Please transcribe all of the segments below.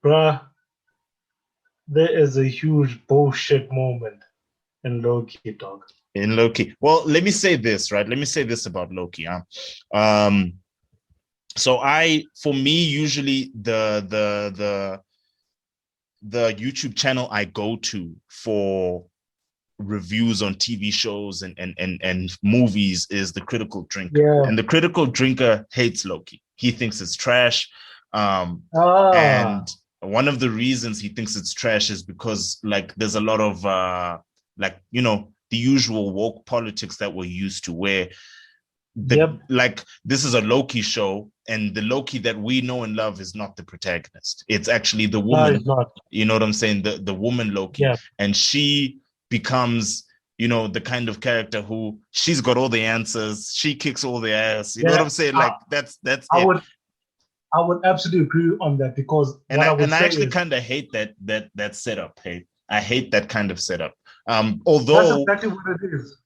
Bruh, there is a huge bullshit moment in Loki, dog. In Loki. Well, let me say this, right? Let me say this about Loki. So for me, usually the YouTube channel I go to for reviews on TV shows and movies is The Critical Drinker. Yeah. And The Critical Drinker hates Loki. He thinks it's trash. And one of the reasons he thinks it's trash is because like there's a lot of like, you know, the usual woke politics that we're used to, where like this is a Loki show, and the Loki that we know and love is not the protagonist. It's actually the woman. No, you know what I'm saying? The woman Loki, and she becomes, you know, the kind of character who she's got all the answers. She kicks all the ass. You know what I'm saying? Like that's I would absolutely agree on that, because I actually kind of hate that setup. Hey, I hate that kind of setup. Although that's exactly what it is.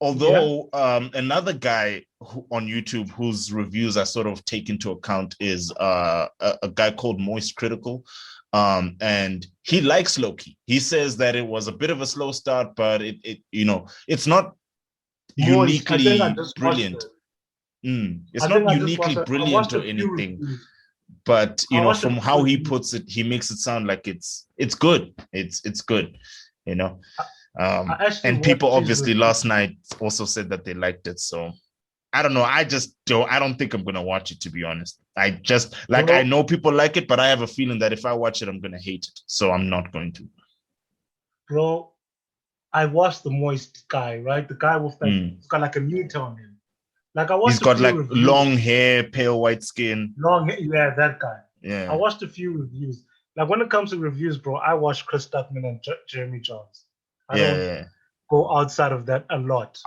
Although another guy on YouTube whose reviews I sort of take into account is a guy called Moist Critical, and he likes Loki. He says that it was a bit of a slow start, but it you know, it's not uniquely brilliant. It's not uniquely brilliant or anything. But you know, from how he puts it, he makes it sound like it's good. It's good, you know. And people obviously last night also said that they liked it. So I don't know. I don't think I'm gonna watch it, to be honest. I just like, I know people like it, but I have a feeling that if I watch it, I'm gonna hate it. So I'm not going to. Bro, I watched the Moist guy, right? The guy with he's got like a meter on him. Like I watched. He's got like long hair, pale white skin. Long hair, yeah, that guy. Yeah. I watched a few reviews. Like when it comes to reviews, bro, I watch Chris Stuckman and Jeremy Johns. I don't go outside of that a lot.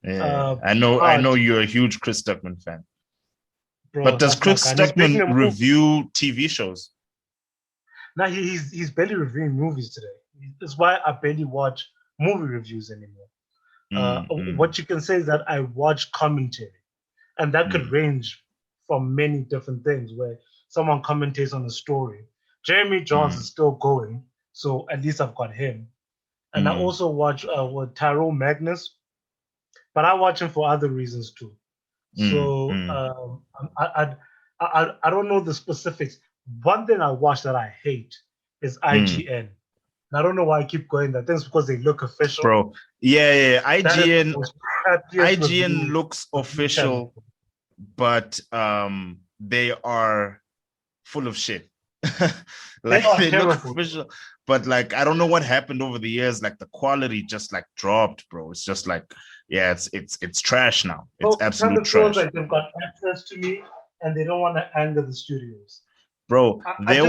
Yeah, I know you're a huge Chris Stuckman fan. Bro, but does Chris Stuckman review TV shows? No, he's barely reviewing movies today. That's why I barely watch movie reviews anymore. What you can say is that I watch commentary, and that could range from many different things, where someone commentates on a story. Jeremy Johns is still going, so at least I've got him. And I also watch with Tyrone Magnus, but I watch him for other reasons too. So I don't know the specifics. One thing I watch that I hate is IGN. And I don't know why I keep going there. I think it's because they look official. Bro, yeah. IGN looks official, but they are full of shit. Like they look official, but like I don't know what happened over the years. Like the quality just like dropped, bro. It's just like, yeah, it's trash now. It's absolute trash. Like they've got access to me, and they don't want to anger the studios. Bro, they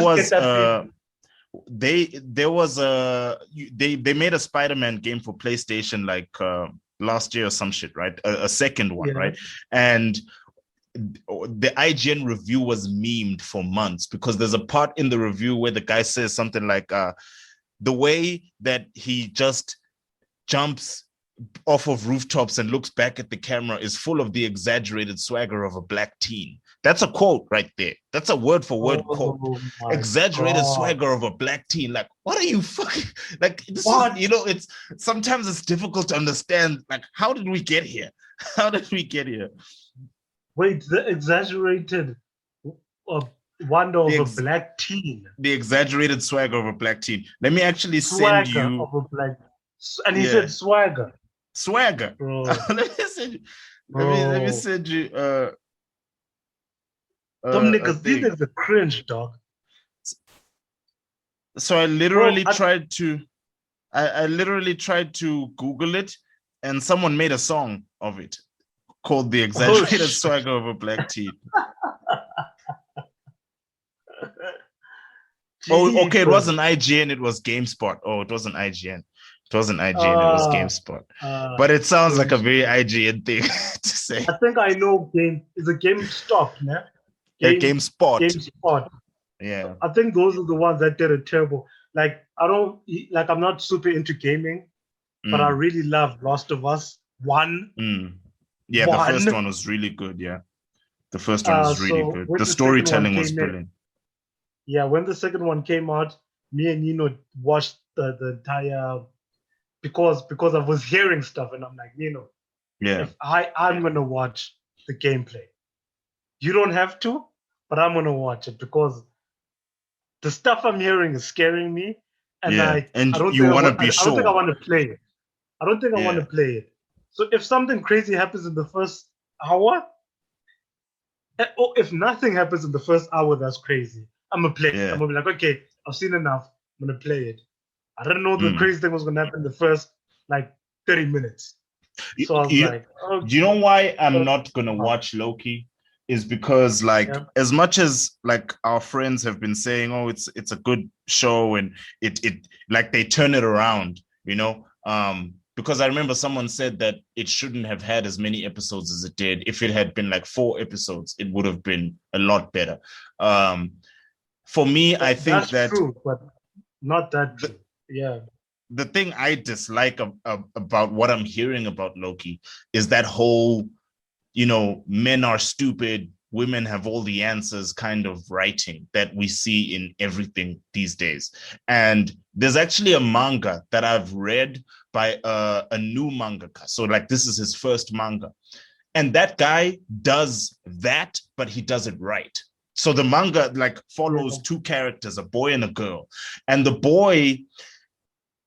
made a Spider-Man game for PlayStation like last year or some shit, right? A second one, right? And the IGN review was memed for months because there's a part in the review where the guy says something like the way that he just jumps off of rooftops and looks back at the camera is full of the exaggerated swagger of a black teen. That's a quote right there. That's a word for word quote. Exaggerated swagger of a black teen. Like, what are you fucking like? This is, you know, it's sometimes it's difficult to understand. Like, how did we get here? How did we get here? Wait, the exaggerated wonder of a black teen. The exaggerated swagger of a black teen. Let me actually send you. Of a black, and he said swagger. Swagger. Bro. Let me send you. Let me send you. Some niggas, these are the cringe, dog. So I literally tried to. I literally tried to Google it, and someone made a song of it called "The Exaggerated Swagger of a Black Teen." Oh, okay. It wasn't IGN. It was GameSpot. Oh, it wasn't IGN. It wasn't IGN. It was GameSpot. But it sounds like a very IGN thing to say. I think I know game. Is a GameStop, yeah? GameSpot. GameSpot. Yeah. I think those are the ones that did it terrible. Like I'm not super into gaming, but I really love Last of Us 1. Yeah, the first one was really good. Yeah, the first one was really good. The storytelling was brilliant. when the second one came out, me and Nino watched the entire because I was hearing stuff, and I'm like, Nino, if I'm gonna watch the gameplay, you don't have to, but I'm gonna watch it because the stuff I'm hearing is scaring me, and I don't think I don't think I want to play it. I don't think I want to play it. So if something crazy happens in the first hour, or if nothing happens in the first hour that's crazy, I'm gonna play it. I'm gonna be like, okay, I've seen enough. I'm gonna play it. I didn't know the crazy thing was gonna happen in the first like 30 minutes. So I was like, okay. Do you know why I'm not gonna watch Loki? Is because as much as like our friends have been saying, oh, it's a good show and it like they turn it around, you know. Because I remember someone said that it shouldn't have had as many episodes as it did. If it had been like 4 episodes, it would have been a lot better. For me, I think that's true, but not that true. The thing I dislike about what I'm hearing about Loki is that whole, you know, men are stupid, women have all the answers kind of writing that we see in everything these days. And there's actually a manga that I've read by a new mangaka. So like this is his first manga. And that guy does that, but he does it right. So the manga like follows 2 characters, a boy and a girl. And the boy,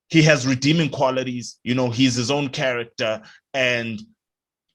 he has redeeming qualities, you know, he's his own character and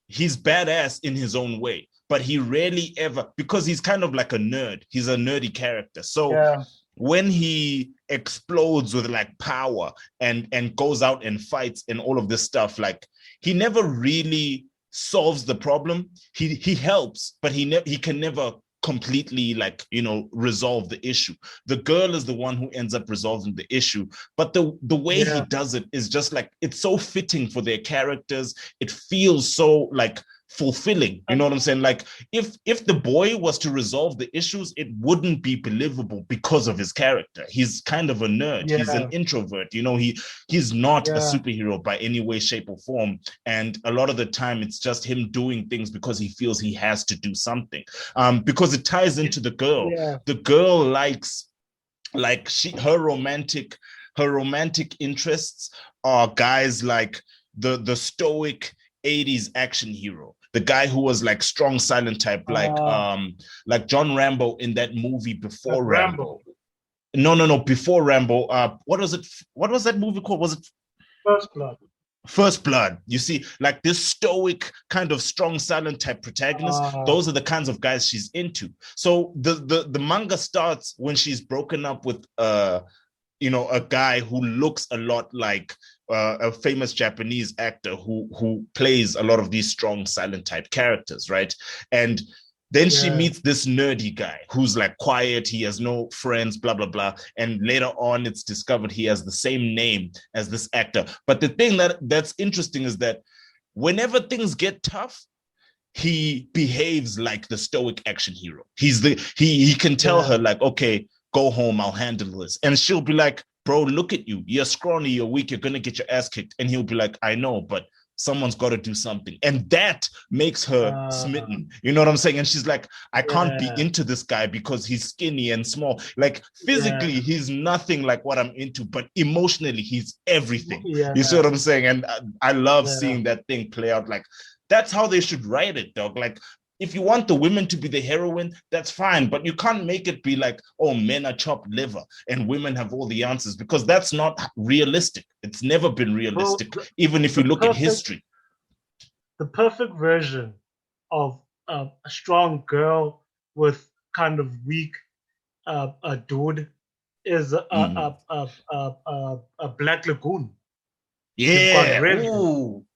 he's badass in his own way, but he rarely ever, because he's kind of like a nerd. He's a nerdy character. So when he explodes with like power and goes out and fights and all of this stuff, like he never really solves the problem. He helps, but he can never completely like, you know, resolve the issue. The girl is the one who ends up resolving the issue, but the way he does it is just like, it's so fitting for their characters. It feels so like fulfilling, you know what I'm saying? Like if the boy was to resolve the issues, it wouldn't be believable because of his character. He's kind of a nerd. He's an introvert, you know, he's not a superhero by any way, shape, or form. And a lot of the time it's just him doing things because he feels he has to do something. Because it ties into the girl. The girl likes like her romantic interests are guys like the stoic 80s action hero, the guy who was like strong silent type, like John Rambo in that movie before Rambo. No, before Rambo. What was that movie called? Was it First Blood? You see, like this stoic kind of strong silent type protagonist, those are the kinds of guys she's into. So the manga starts when she's broken up with you know, a guy who looks a lot like a famous Japanese actor who plays a lot of these strong silent type characters, right? And then she meets this nerdy guy who's like quiet, he has no friends, blah, blah, blah. And later on, it's discovered he has the same name as this actor. But the thing that's interesting is that whenever things get tough, he behaves like the stoic action hero. He can tell her like, okay, go home, I'll handle this. And she'll be like, bro, look at you. You're scrawny, you're weak, you're going to get your ass kicked. And he'll be like, I know, but someone's got to do something. And that makes her smitten. You know what I'm saying? And she's like, I can't be into this guy because he's skinny and small. Like physically, he's nothing like what I'm into, but emotionally, he's everything. You see what I'm saying? And I love seeing that thing play out. Like, that's how they should write it, dog. Like, if you want the women to be the heroine, that's fine, but you can't make it be like, oh, men are chopped liver and women have all the answers, because that's not realistic. It's never been realistic, even if you look at history. The perfect version of a strong girl with kind of weak a dude is a Black Lagoon. Yeah.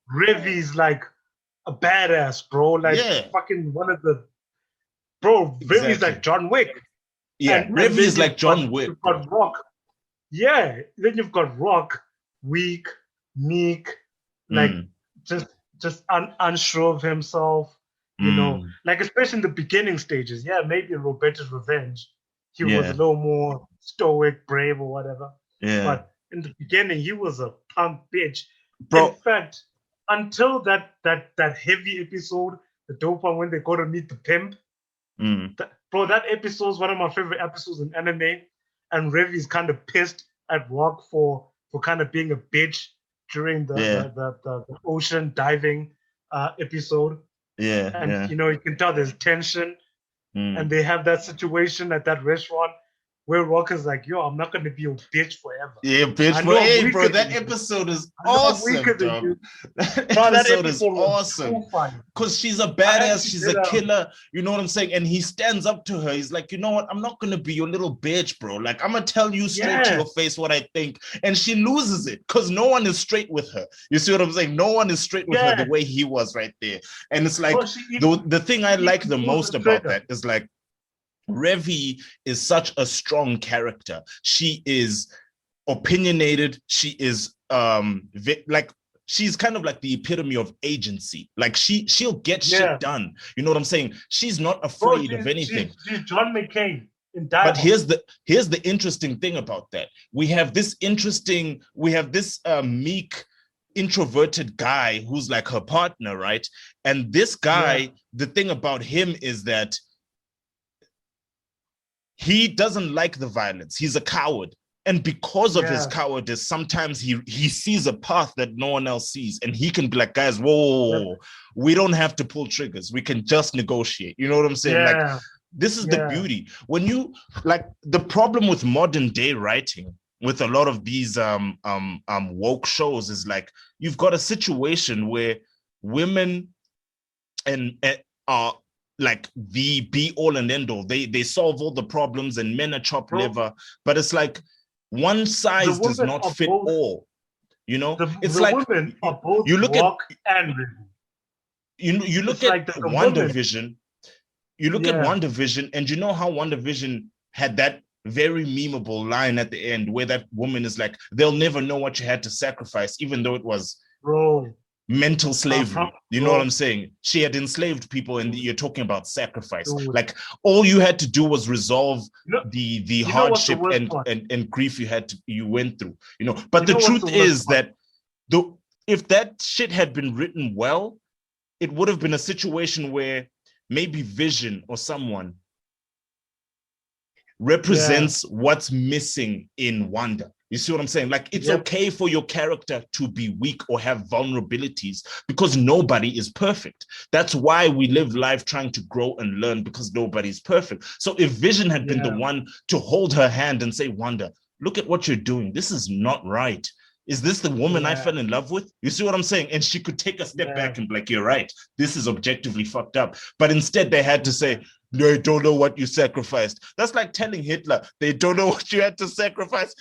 Revy's like a badass, bro. Like fucking one of the Revy's like John Wick. Yeah, Revy's like John Wick. You've got Rock. Yeah, then you've got Rock, weak, meek, like just unsure of himself. You know, like especially in the beginning stages. Yeah, maybe in Roberta's Revenge, he was a little more stoic, brave, or whatever. Yeah. But in the beginning, he was a punk bitch. Bro. In fact, until that heavy episode, the dope one when they go to meet the pimp, Bro, that episode is one of my favorite episodes in anime, and Revi's kind of pissed at Rock for kind of being a bitch during the ocean diving episode. Yeah, and you can tell there's tension, and they have that situation at that restaurant where Rock is like, "Yo, I'm not gonna be your bitch forever." Yeah, bitch. But hey, bro, that episode is awesome, dog. That episode is awesome. Because she's a badass, she's a killer. You know what I'm saying? And he stands up to her. He's like, you know what? I'm not gonna be your little bitch, bro. Like, I'm gonna tell you straight to your face what I think. And she loses it because no one is straight with her. You see what I'm saying? No one is straight with her the way he was right there. And it's like the thing I like the most about that is like, Revi is such a strong character. She is opinionated. She is like, she's kind of like the epitome of agency. Like she'll get shit done. You know what I'm saying? She's not afraid of anything. She's John McCain in Diamond. But here's the interesting thing about that. We have this meek, introverted guy who's like her partner, right? And this guy, the thing about him is that he doesn't like the violence. He's a coward. And because of his cowardice, sometimes he sees a path that no one else sees. And he can be like, guys, whoa, we don't have to pull triggers. We can just negotiate. You know what I'm saying? Like, this is the beauty. When you, like, the problem with modern day writing, with a lot of these woke shows is like, you've got a situation where women are like the be all and end all. They solve all the problems and men are chopped liver, but it's like one size does not fit all. You know, it's like women are both you look at and you look at WandaVision. You look at WandaVision, and you know how WandaVision had that very memeable line at the end where that woman is like, "They'll never know what you had to sacrifice," even though it was mental slavery. You know what I'm saying? She had enslaved people, and you're talking about sacrifice. Like, all you had to do was resolve the hardship and grief you went through. You know, but the truth is that if that shit had been written well, it would have been a situation where maybe Vision or someone represents what's missing in Wanda. You see what I'm saying? Like, it's okay for your character to be weak or have vulnerabilities because nobody is perfect. That's why we live life trying to grow and learn, because nobody's perfect. So if Vision had been the one to hold her hand and say, Wanda, look at what you're doing. This is not right. Is this the woman I fell in love with? You see what I'm saying? And she could take a step back and be like, you're right. This is objectively fucked up. But instead they had to say, they don't know what you sacrificed. That's like telling Hitler, they don't know what you had to sacrifice.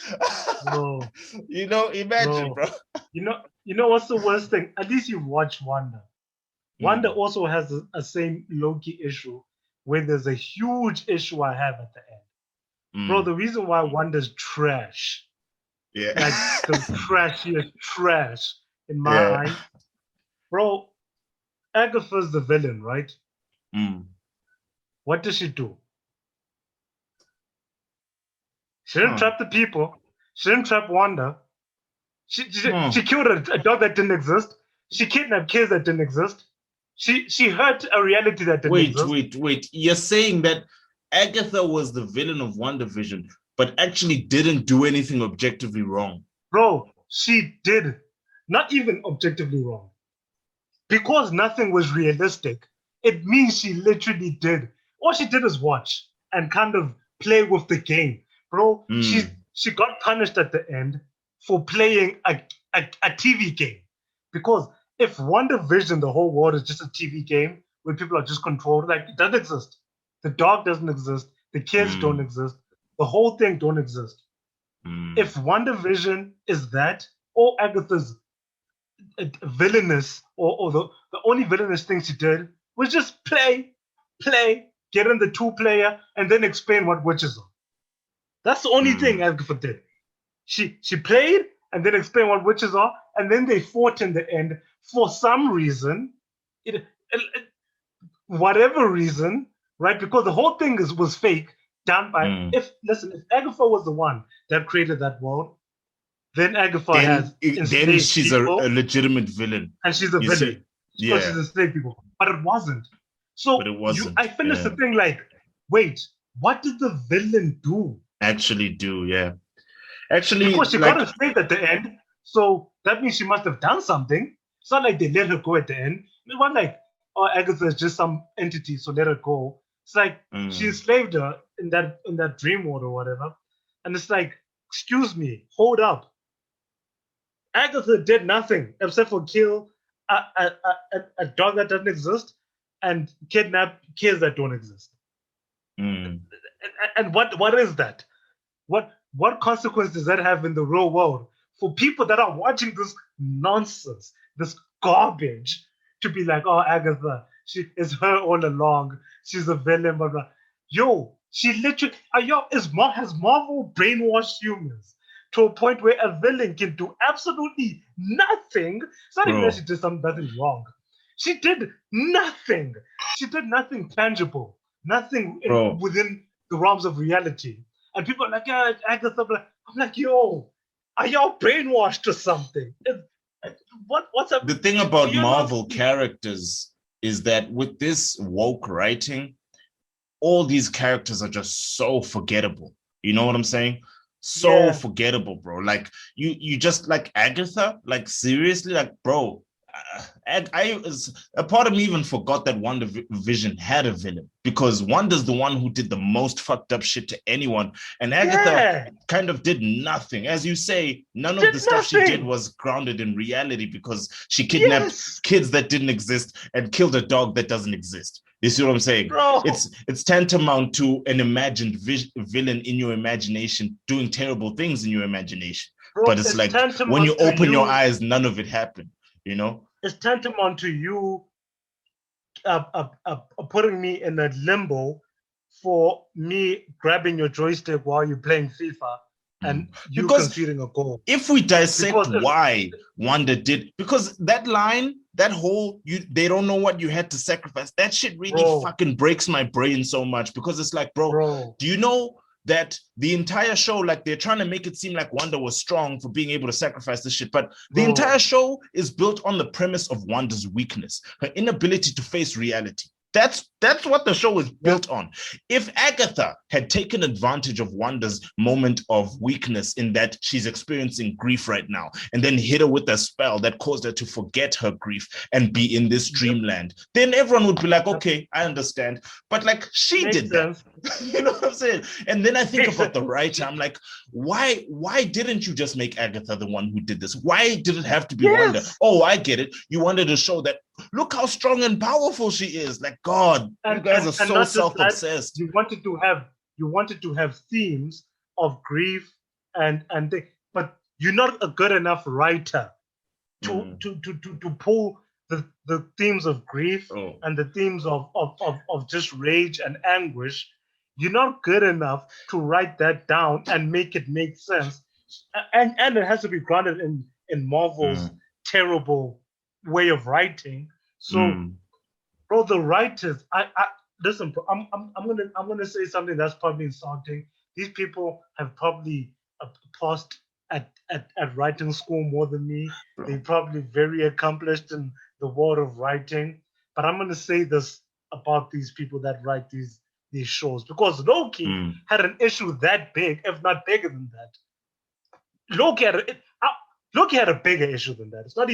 No. You know, imagine, bro. You know what's the worst thing? At least you watch Wanda. Wanda also has a same Loki issue where there's a huge issue I have at the end. Bro, the reason why Wanda's trash, like the trashiest trash in my eye. Bro, Agatha's the villain, right? What does she do? She didn't trap the people. She didn't trap Wanda. She killed a dog that didn't exist. She kidnapped kids that didn't exist. She hurt a reality that didn't exist. Wait. You're saying that Agatha was the villain of WandaVision, but actually didn't do anything objectively wrong. Bro, she did. Not even objectively wrong. Because nothing was realistic, it means she literally did. All she did is watch and kind of play with the game. Bro, she got punished at the end for playing a TV game. Because if WandaVision, the whole world is just a TV game where people are just controlled, like, it doesn't exist. The dog doesn't exist. The kids don't exist. The whole thing don't exist. If WandaVision is that, or Agatha's villainous, or the only villainous thing she did was just play, get in the 2-player, and then explain what witches are. That's the only thing Agatha did. She played and then explained what witches are, and then they fought in the end for some reason, whatever reason, right? Because the whole thing was fake. Done by if Agatha was the one that created that world, then Agatha then she's a legitimate villain, and she's a villain. She's enslaved people, but it wasn't. So I finished the thing like, wait, what did the villain do? Actually do, yeah. Actually, because she got enslaved at the end, so that means she must have done something. It's not like they let her go at the end. It wasn't like, oh, Agatha is just some entity, so let her go. It's like she enslaved her in that dream world or whatever, and it's like, excuse me, hold up. Agatha did nothing except for kill a dog that doesn't exist and kidnap kids that don't exist. And what is that? What consequence does that have in the real world for people that are watching this nonsense, this garbage, to be like, oh, Agatha, she is her all along. She's a villain, blah, blah. Yo, she literally, has Marvel brainwashed humans to a point where a villain can do absolutely nothing? It's not even that she did something wrong. She did nothing. She did nothing tangible, nothing within the realms of reality. And people are like, yeah, Agatha. I'm like, yo, are y'all brainwashed or something? What's up? The thing about Marvel characters is that with this woke writing, all these characters are just so forgettable. You know what I'm saying? So forgettable, bro. Like you just like Agatha, like seriously, like bro. A part of me even forgot that WandaVision had a villain, because Wanda's the one who did the most fucked up shit to anyone, and Agatha kind of did nothing. As you say, none of the stuff she did was grounded in reality, because she kidnapped kids that didn't exist and killed a dog that doesn't exist. You see what I'm saying? Bro. It's tantamount to an imagined villain in your imagination doing terrible things in your imagination. Bro, but it's like when you open your eyes, none of it happened. You know, it's tantamount to you putting me in a limbo for me grabbing your joystick while you're playing FIFA and you conceding a goal. If we dissect why Wanda did, because that line, that whole they don't know what you had to sacrifice, that shit really fucking breaks my brain so much, because it's like, bro, do you know that the entire show, like, they're trying to make it seem like Wanda was strong for being able to sacrifice this shit, but the entire show is built on the premise of Wanda's weakness, her inability to face reality. That's what the show is built on. If Agatha had taken advantage of Wanda's moment of weakness, in that she's experiencing grief right now, and then hit her with a spell that caused her to forget her grief and be in this dreamland, then everyone would be like, okay, I understand. But like, she did that. You know what I'm saying? And then I think about the writer. I'm like, why didn't you just make Agatha the one who did this? Why did it have to be Wanda? Oh, I get it. You wanted to show that, look how strong and powerful she is. Like, God, you guys are so self-obsessed. You wanted to have themes of grief but you're not a good enough writer to pull the themes of grief and the themes of just rage and anguish. You're not good enough to write that down and make it make sense. And it has to be grounded in Marvel's terrible way of writing. So, bro, the writers, I listen, bro, I'm gonna say something that's probably insulting. These people have probably passed at writing school more than me. Bro. They're probably very accomplished in the world of writing. But I'm gonna say this about these people that write these shows, because Loki had an issue that big, if not bigger than that. Loki had a bigger issue than that. It's not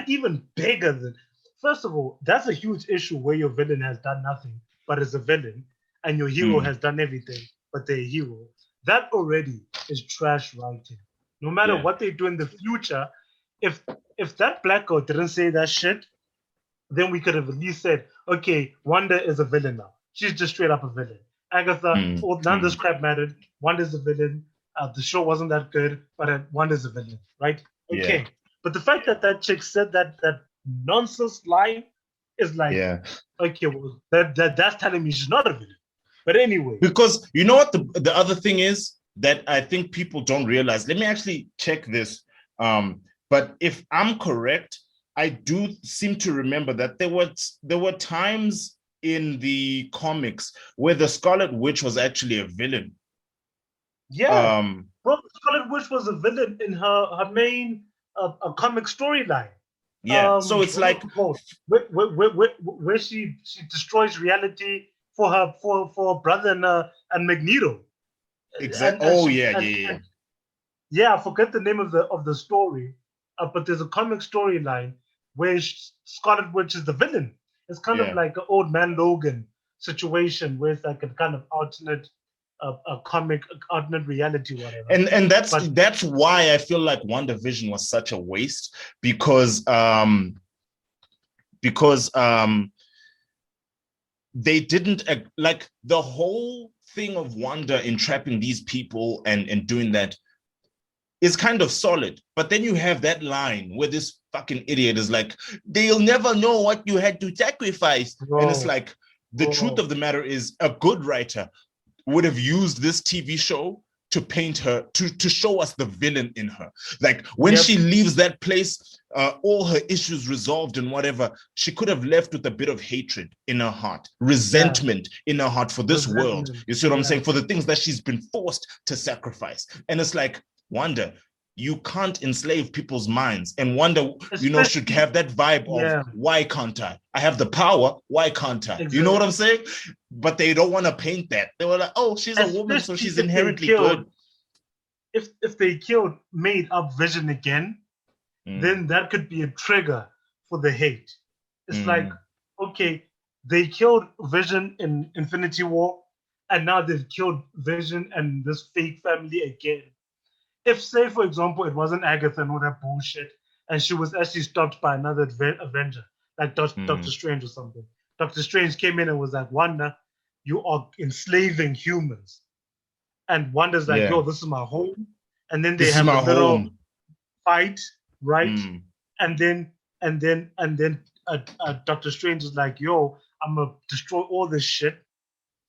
even bigger than. First of all, that's a huge issue where your villain has done nothing but is a villain, and your hero has done everything but they're a hero. That already is trash writing. No matter what they do in the future, if that black girl didn't say that shit, then we could have at least said, okay, Wanda is a villain now. She's just straight up a villain. Agatha, none of this crap mattered. Wanda's a villain. The show wasn't that good, but Wanda's a villain, right? Okay. Yeah. But the fact that chick said that nonsense line is like, okay, well, that's telling me she's not a villain. But anyway. Because you know what the other thing is that I think people don't realize. Let me actually check this. But if I'm correct, I do seem to remember that there were times in the comics where the Scarlet Witch was actually a villain. Yeah. Bro, the Scarlet Witch was a villain in her main comic storyline. Yeah. So it's like where she destroys reality for her brother and Magneto. Exactly. Yeah, I forget the name of the story, but there's a comic storyline where Scarlet Witch is the villain. It's kind of like an Old Man Logan situation where it's like a kind of alternate alternate reality, whatever. And that's why I feel like WandaVision was such a waste, because they didn't like the whole thing of Wanda entrapping these people and doing that is kind of solid. But then you have that line where this fucking idiot is like, they'll never know what you had to sacrifice. And it's like, the truth of the matter is, a good writer would have used this TV show to paint her, to show us the villain in her. Like when she leaves that place, all her issues resolved and whatever, she could have left with a bit of hatred in her heart, resentment in her heart for this world. You see what I'm saying? For the things that she's been forced to sacrifice. And it's like, Wanda, you can't enslave people's minds. And Wanda, should have that vibe of, why can't I? I have the power, why can't I? Exactly. You know what I'm saying? But they don't want to paint that. They were like, oh, she's a woman, so she's inherently good. If they made up Vision again, then that could be a trigger for the hate. It's like, okay, they killed Vision in Infinity War, and now they've killed Vision and this fake family again. If, say, for example, it wasn't Agatha and all that bullshit, and she was actually stopped by another Avenger, like Doctor Strange or something. Doctor Strange came in and was like, Wanda, you are enslaving humans. And Wanda's like, yo, this is my home. And then they have a little fight, right? And then Doctor Strange is like, yo, I'm going to destroy all this shit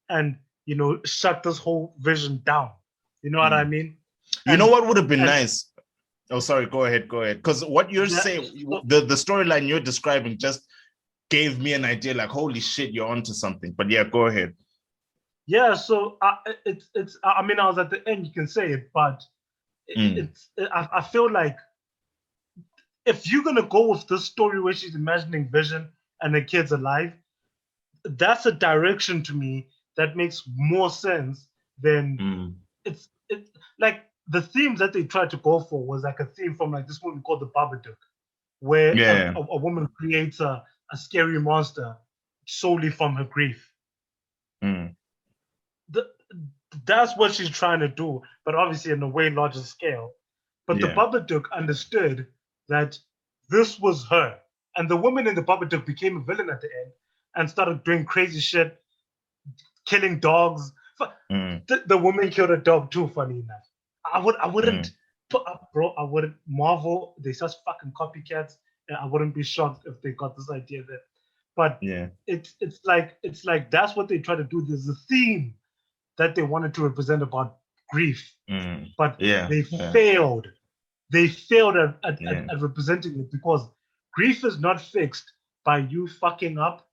and, shut this whole Vision down. You know what I mean? You know what would have been nice? Oh, sorry. Go ahead. Because what you're saying, the storyline you're describing just gave me an idea. Like, holy shit, you're onto something. But yeah, go ahead. Yeah. So it's. I mean, I was at the end. You can say it, but I feel like if you're gonna go with this story where she's imagining Vision and the kid's alive, that's a direction to me that makes more sense than it's like. The themes that they tried to go for was like a theme from like this movie called The Babadook, where a woman creates a scary monster solely from her grief. That's what she's trying to do, but obviously in a way larger scale. But the Babadook understood that this was her. And the woman in the Babadook became a villain at the end and started doing crazy shit, killing dogs. The woman killed a dog too, funny enough. I wouldn't put up, bro. I wouldn't. Marvel, they such fucking copycats, and I wouldn't be shocked if they got this idea there. But it's like that's what they try to do. There's a theme that they wanted to represent about grief, but they failed. They failed at representing it because grief is not fixed by you fucking up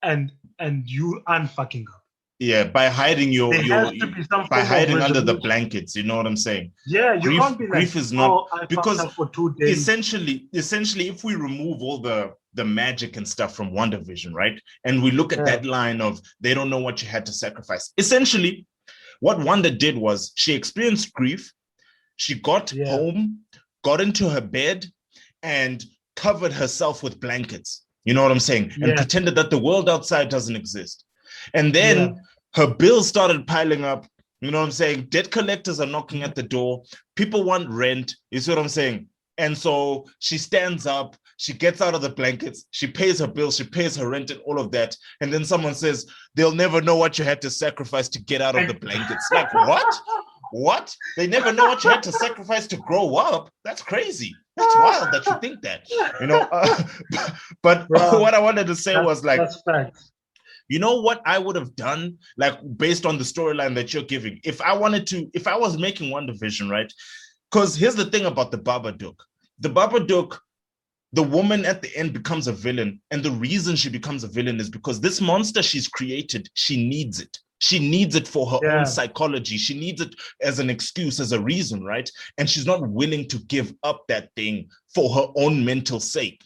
and you unfucking up. Yeah, by hiding by hiding under the blankets, you know what I'm saying? Yeah, you can't be like, grief is not because for 2 days. Essentially, if we remove all the magic and stuff from WandaVision, right? And we look at that line of they don't know what you had to sacrifice. Essentially, what Wanda did was she experienced grief, she got home, got into her bed, and covered herself with blankets. You know what I'm saying? And pretended that the world outside doesn't exist. And then her bills started piling up. You know what I'm saying? Debt collectors are knocking at the door. People want rent. You see what I'm saying? And so she stands up. She gets out of the blankets. She pays her bills. She pays her rent and all of that. And then someone says, they'll never know what you had to sacrifice to get out of the blankets. Like, what? What? They never know what you had to sacrifice to grow up? That's crazy. That's wild that you think that. But what I wanted to say was like, that's facts. You know what I would have done, like based on the storyline that you're giving, if I was making WandaVision, right? Because here's the thing about the Babadook. The Babadook, the woman at the end becomes a villain. And the reason she becomes a villain is because this monster she's created, she needs it. She needs it for her own psychology. She needs it as an excuse, as a reason, right? And she's not willing to give up that thing for her own mental sake.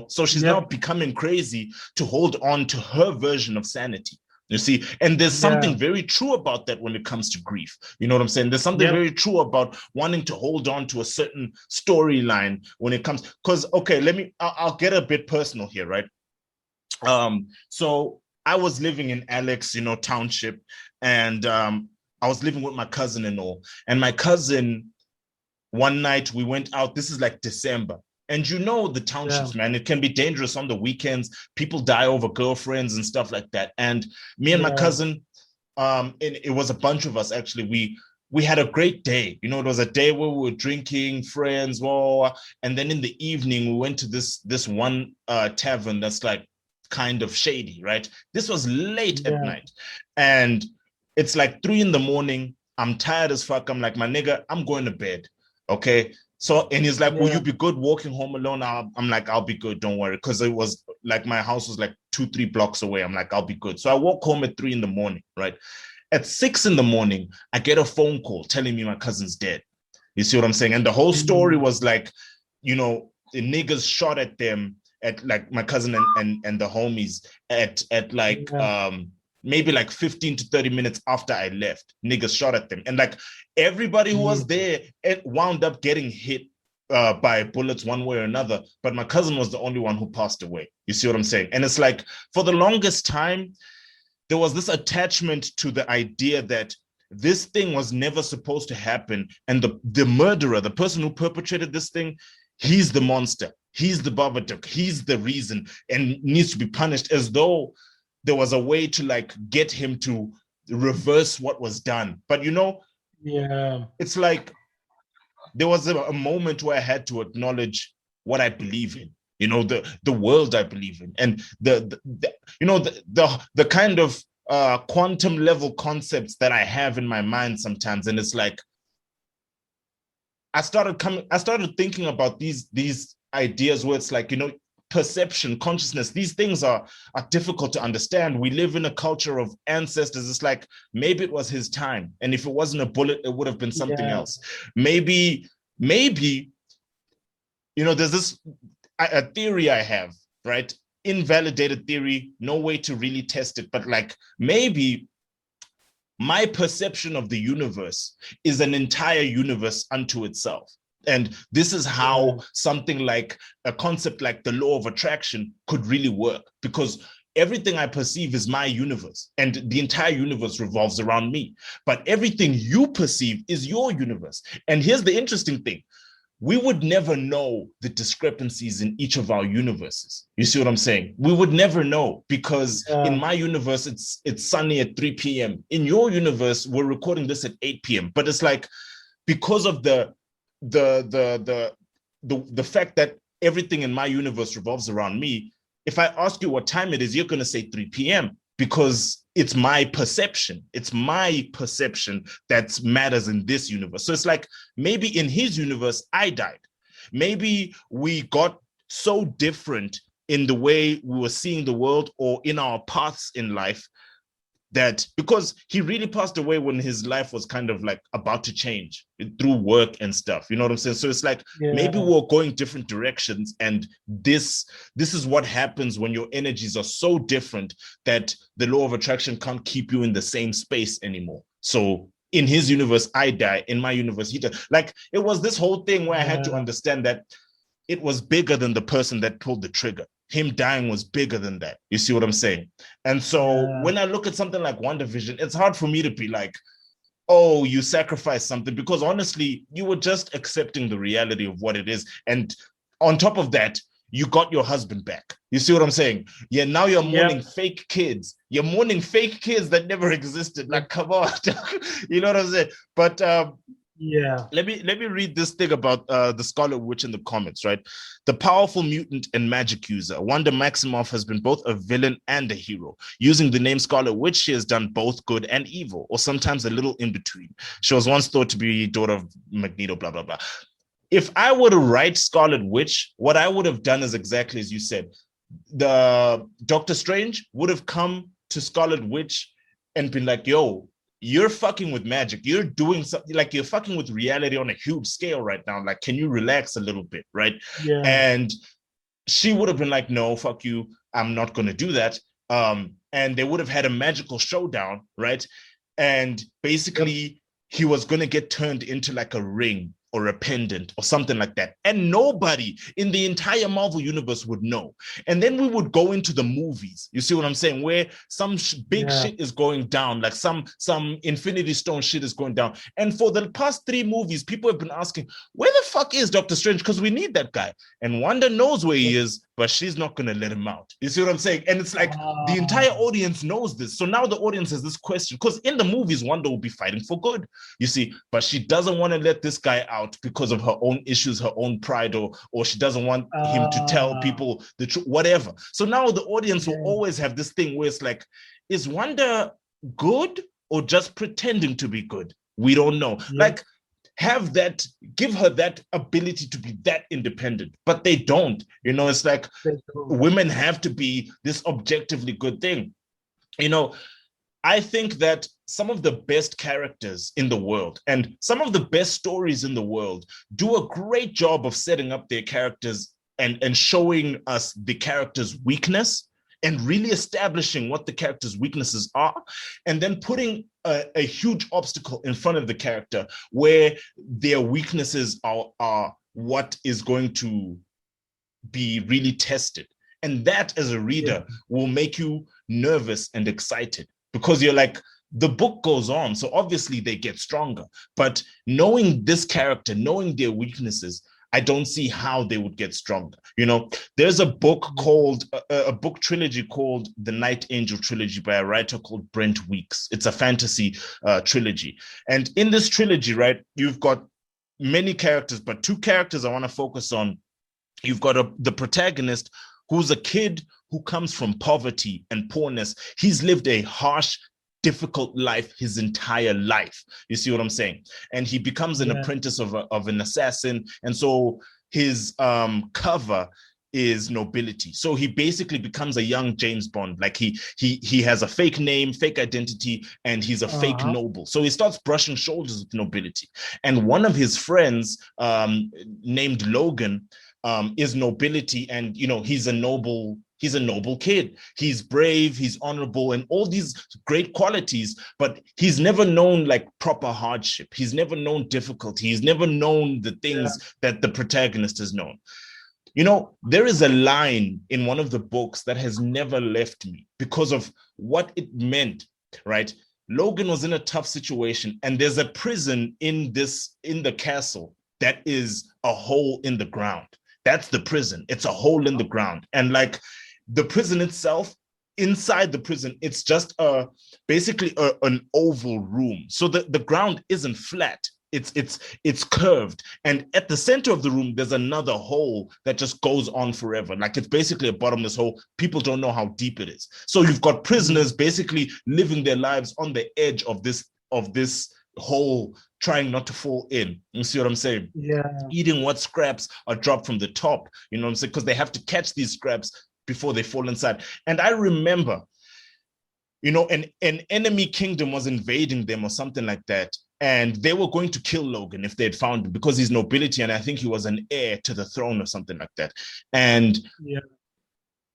So she's now becoming crazy to hold on to her version of sanity. You see, and there's something very true about that when it comes to grief. You know what I'm saying? There's something very true about wanting to hold on to a certain storyline when it comes, because, okay, I'll get a bit personal here, right? So I was living in Alex, township, and I was living with my cousin and all. And my cousin, one night we went out, this is like December. And the townships, man, it can be dangerous on the weekends. People die over girlfriends and stuff like that. And me and my cousin, and it was a bunch of us, actually, we had a great day. It was a day where we were drinking, friends, and then in the evening, we went to this one tavern that's like kind of shady, right? This was late at night. And it's like 3 a.m. I'm tired as fuck. I'm like, my nigga, I'm going to bed. Okay. So, and he's like, will you be good walking home alone? I'm like, I'll be good. Don't worry. Cause it was like, my house was like 2-3 blocks away. I'm like, I'll be good. So I walk home at 3 a.m. right? At 6 a.m, I get a phone call telling me my cousin's dead. You see what I'm saying? And the whole story was like, the niggas shot at them, at like my cousin and the homies at like, maybe like 15 to 30 minutes after I left, niggas shot at them. And like everybody who was there, it wound up getting hit by bullets one way or another. But my cousin was the only one who passed away. You see what I'm saying? And it's like, for the longest time, there was this attachment to the idea that this thing was never supposed to happen. And the murderer, the person who perpetrated this thing, he's the monster. He's the Babadook. He's the reason and needs to be punished, as though there was a way to like get him to reverse what was done. But it's like there was a moment where I had to acknowledge what I believe in, the world I believe in, and the kind of quantum level concepts that I have in my mind sometimes. And it's like I started thinking about these ideas where it's like, perception, consciousness, these things are difficult to understand. We live in a culture of ancestors. It's like, maybe it was his time. And if it wasn't a bullet, it would have been something else. Maybe, there's this a theory I have, right? Invalidated theory, no way to really test it. But like, maybe my perception of the universe is an entire universe unto itself. And this is how something like a concept like the law of attraction could really work, because everything I perceive is my universe and the entire universe revolves around me. But everything you perceive is your universe. And here's the interesting thing. We would never know the discrepancies in each of our universes. You see what I'm saying? We would never know, because in my universe, it's sunny at 3 p.m. In your universe, we're recording this at 8 p.m. But it's like, because of the fact that everything in my universe revolves around me, if I ask you what time it is, you're going to say 3 p.m. because it's my perception. It's my perception that matters in this universe. So it's like, maybe in his universe, I died. Maybe we got so different in the way we were seeing the world or in our paths in life, that because he really passed away when his life was kind of like about to change through work and stuff. You know what I'm saying? So it's like, maybe we're going different directions. And this is what happens when your energies are so different that the law of attraction can't keep you in the same space anymore. So in his universe, I die. In my universe, he died. Like, it was this whole thing where I had to understand that it was bigger than the person that pulled the trigger. Him dying was bigger than that. You see what I'm saying? And so when I look at something like WandaVision, it's hard for me to be like, oh, you sacrificed something, because honestly, you were just accepting the reality of what it is. And on top of that, you got your husband back. You see what I'm saying? Yeah, now you're mourning fake kids. You're mourning fake kids that never existed. Like, come on. You know what I'm saying? But let me read this thing about the Scarlet Witch in the comments, right? The powerful mutant and magic user, Wanda Maximoff, has been both a villain and a hero. Using the name Scarlet Witch, she has done both good and evil, or sometimes a little in between. She was once thought to be daughter of Magneto, blah, blah, blah. If I were to write Scarlet Witch, what I would have done is exactly as you said. The Doctor Strange would have come to Scarlet Witch and been like, yo, you're fucking with magic. You're doing something, like, you're fucking with reality on a huge scale right now. Like, can you relax a little bit, right? And she would have been like, no, fuck you. I'm not going to do that. and they would have had a magical showdown, right? And basically he was going to get turned into like a ring or a pendant or something like that. And nobody in the entire Marvel universe would know. And then we would go into the movies. You see what I'm saying? Where some big shit is going down, like some Infinity Stone shit is going down. And for the past 3 movies, people have been asking, where the fuck is Doctor Strange? Because we need that guy. And Wanda knows where he is, but she's not going to let him out. You see what I'm saying? And it's like the entire audience knows this. So now the audience has this question, because in the movies, Wanda will be fighting for good, you see, but she doesn't want to let this guy out because of her own issues, her own pride, or she doesn't want him to tell people the truth, whatever. So now the audience will always have this thing where it's like, is Wanda good or just pretending to be good? We don't know. Like, give her that ability to be that independent, but they don't. You know, it's like women have to be this objectively good thing. You know, I think that some of the best characters in the world and some of the best stories in the world do a great job of setting up their characters and showing us the character's weakness and really establishing what the character's weaknesses are, and then putting a huge obstacle in front of the character where their weaknesses are what is going to be really tested. And that, as a reader, will make you nervous and excited, because you're like, the book goes on, so obviously they get stronger. But knowing this character, knowing their weaknesses, I don't see how they would get stronger. You know, there's a book called, a book trilogy called The Night Angel Trilogy by a writer called Brent Weeks. It's a fantasy trilogy. And in this trilogy, right, you've got many characters, but 2 characters I want to focus on. You've got the protagonist, who's a kid who comes from poverty and poorness. He's lived a harsh, difficult life his entire life. You see what I'm saying? And he becomes an apprentice of an assassin. And so his cover is nobility. So he basically becomes a young James Bond. Like he has a fake name, fake identity, and he's a fake noble. So he starts brushing shoulders with nobility. And one of his friends, named Logan, is nobility, and you know, he's a noble kid. He's brave, he's honorable, and all these great qualities, but he's never known like proper hardship. He's never known difficulty. He's never known the things that the protagonist has known. You know, there is a line in one of the books that has never left me because of what it meant, right? Logan was in a tough situation, and there's a prison in the castle that is a hole in the ground. That's the prison. It's a hole in the ground. And like the prison itself, inside the prison, it's just basically an oval room. So the ground isn't flat. It's curved. And at the center of the room, there's another hole that just goes on forever. Like it's basically a bottomless hole. People don't know how deep it is. So you've got prisoners basically living their lives on the edge of this hole, trying not to fall in. You see what I'm saying? Yeah. Eating what scraps are dropped from the top. You know what I'm saying? Because they have to catch these scraps before they fall inside. And I remember, you know, an enemy kingdom was invading them or something like that. And they were going to kill Logan if they'd found him, because he's nobility. And I think he was an heir to the throne or something like that. And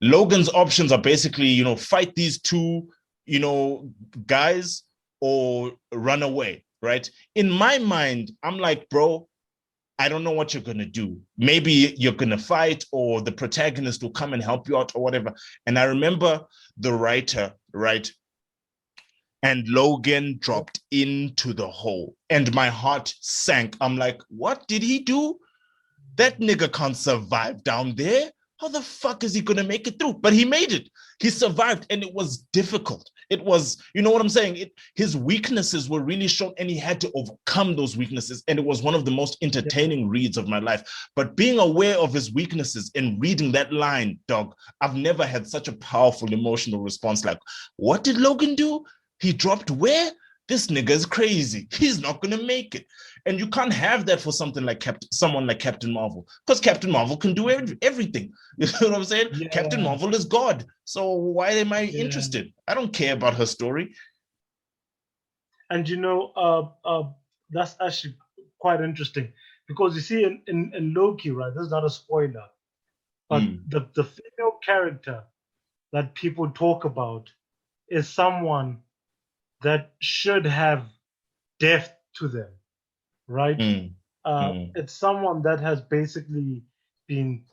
Logan's options are basically, you know, fight these 2, you know, guys or run away. Right? In my mind, I'm like, bro, I don't know what you're going to do. Maybe you're going to fight, or the protagonist will come and help you out or whatever. And I remember the writer, right? And Logan dropped into the hole and my heart sank. I'm like, what did he do? That nigga can't survive down there. How the fuck is he going to make it through? But he made it. He survived, and it was difficult. It was, you know what I'm saying? His weaknesses were really shown, and he had to overcome those weaknesses. And it was one of the most entertaining reads of my life. But being aware of his weaknesses and reading that line, dog, I've never had such a powerful emotional response. Like, what did Logan do? He dropped where? This nigga is crazy. He's not going to make it. And you can't have that for something like someone like Captain Marvel, because Captain Marvel can do everything. You know what I'm saying? Yeah. Captain Marvel is God. So why am I interested? I don't care about her story. And you know, that's actually quite interesting, because you see in Loki, right? This is not a spoiler, but the female character that people talk about is someone that should have depth to them, right? It's someone that has basically been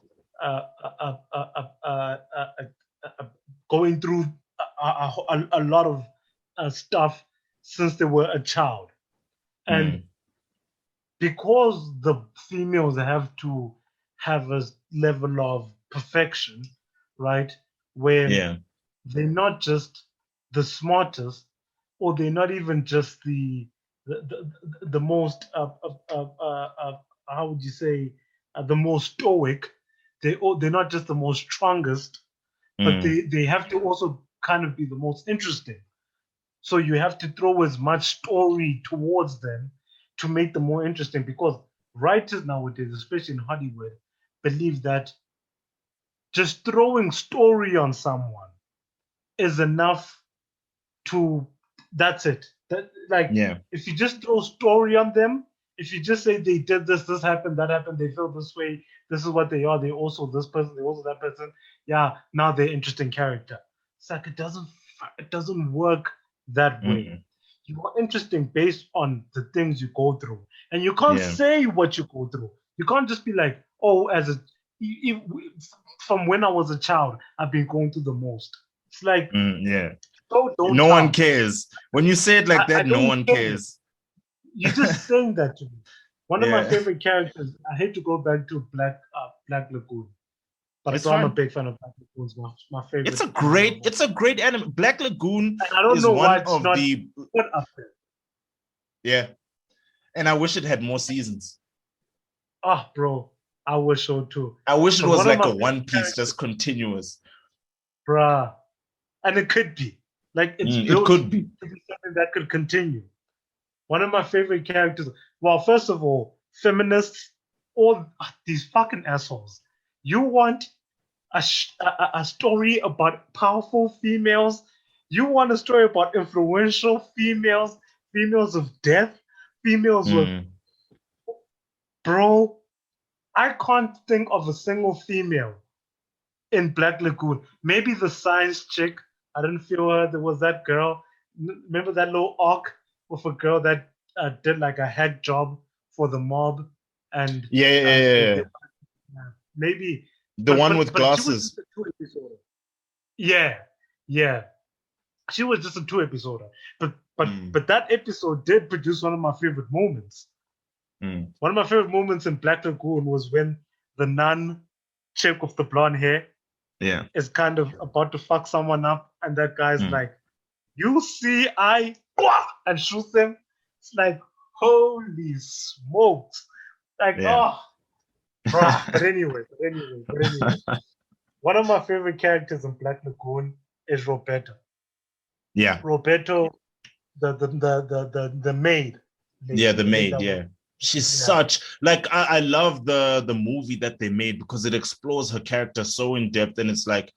going through a lot of stuff since they were a child. And because the females have to have a level of perfection, right? Where they're not just the smartest, or they're not even just the most how would you say the most stoic. They're not just the most strongest, but they have to also kind of be the most interesting. So you have to throw as much story towards them to make them more interesting, because writers nowadays, especially in Hollywood, believe that just throwing story on someone is enough to, that's it. If you just throw story on them, if you just say they did this happened, that happened, they feel this way, this is what they are, they also this person, they also that person, now they're interesting character. It's like it doesn't work that way. You are interesting based on the things you go through, and you can't say what you go through. You can't just be like, oh, from when I was a child, I've been going through the most. It's like, no one cares when you say it like that. No one cares. You're just saying that to me. One of my favorite characters. I hate to go back to Black Lagoon, but I'm a big fan of Black Lagoon. It's my favorite. It's a great anime. Black Lagoon. And I don't know why it's not put up there. Yeah, and I wish it had more seasons. Oh, bro, I wish so too. I wish it was like a One Piece, just continuous. Bruh, and it could be. Like it could be something that could continue. One of my favorite characters. Well, first of all, feminists, all these fucking assholes. You want a story about powerful females? You want a story about influential females, females of death, females with. Bro, I can't think of a single female in Black Lagoon. Maybe the science chick. I didn't feel her. There was that girl. Remember that little arc with a girl that did like a hack job for the mob, and maybe the one with glasses. Yeah, she was just a 2-episoder, but that episode did produce one of my favorite moments. One of my favorite moments in Black Lagoon was when the nun chick with the blonde hair is kind of about to fuck someone up, and that guy's like, you see, and shoots him. It's like, holy smokes. Like, bro. But anyway. One of my favorite characters in Black Lagoon is Roberto. Yeah. Roberto, the maid. The maid, She's such, like, I love the movie that they made because it explores her character so in depth, and it's like,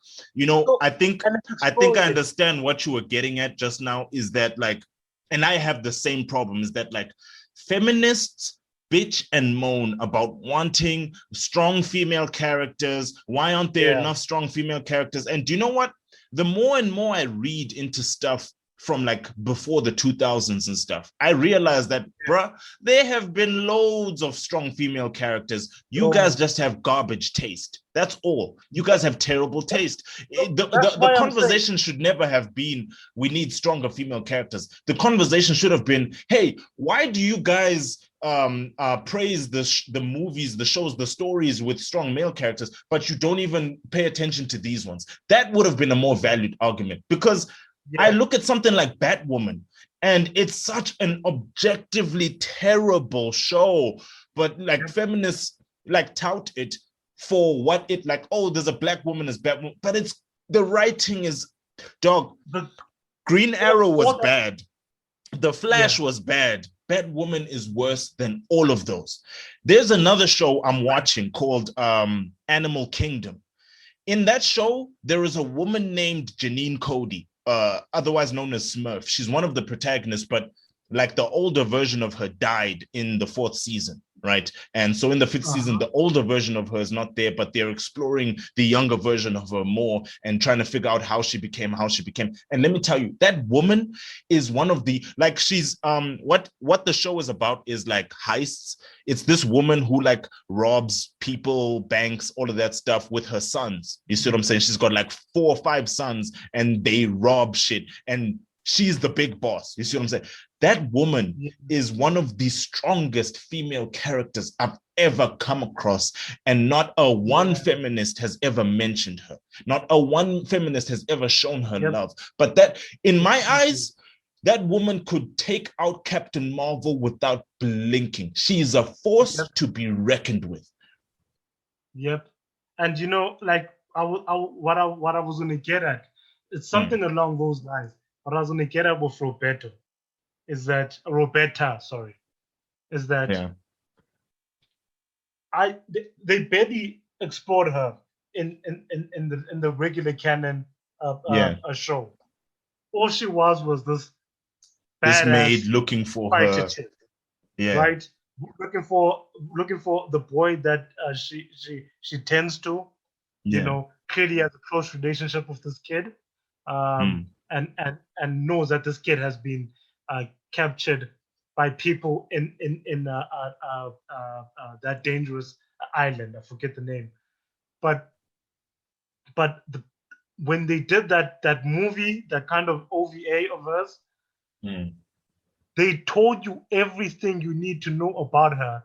I think I understand what you were getting at just now, is that like, and I have the same problem, is that like feminists bitch and moan about wanting strong female characters. Why aren't there enough strong female characters? And do you know what? The more and more I read into stuff from like before the 2000s and stuff, I realized that, bruh, there have been loads of strong female characters. You guys just have garbage taste. That's all. You guys have terrible taste. The conversation should never have been, we need stronger female characters. The conversation should have been, hey, why do you guys praise the movies, the shows, the stories with strong male characters, but you don't even pay attention to these ones? That would have been a more valued argument, because I look at something like Batwoman, and it's such an objectively terrible show, but like feminists like tout it for what it, like, oh, there's a black woman as Batwoman, but it's, the writing is, dog. Green Arrow was bad. The Flash was bad. Batwoman is worse than all of those. There's another show I'm watching called Animal Kingdom. In that show, there is a woman named Janine Cody, otherwise known as Smurf. She's one of the protagonists, but like the older version of her died in the 4th season. right? And so in the fifth season, the older version of her is not there, but they're exploring the younger version of her more and trying to figure out how she became. And let me tell you, that woman is one of the, like, she's what the show is about is like heists. It's this woman who like robs people, banks, all of that stuff with her sons. You see what I'm saying? She's got like 4 or 5 sons and they rob shit, and she's the big boss. You see what I'm saying? That woman is one of the strongest female characters I've ever come across, and not a one feminist has ever mentioned her. Not a one feminist has ever shown her love. But that, in my eyes, that woman could take out Captain Marvel without blinking. She is a force to be reckoned with. Yep. And you know, like what I was going to get at, it's something along those lines. What I was going to get at with Roberta, is that they barely explored her in the regular canon show. All she was this maid looking for her, chick, right? Looking for the boy that she tends to, you know, clearly has a close relationship with this kid, and knows that this kid has been captured by people in that dangerous island. I forget the name, but when they did that movie, that kind of OVA of hers, they told you everything you need to know about her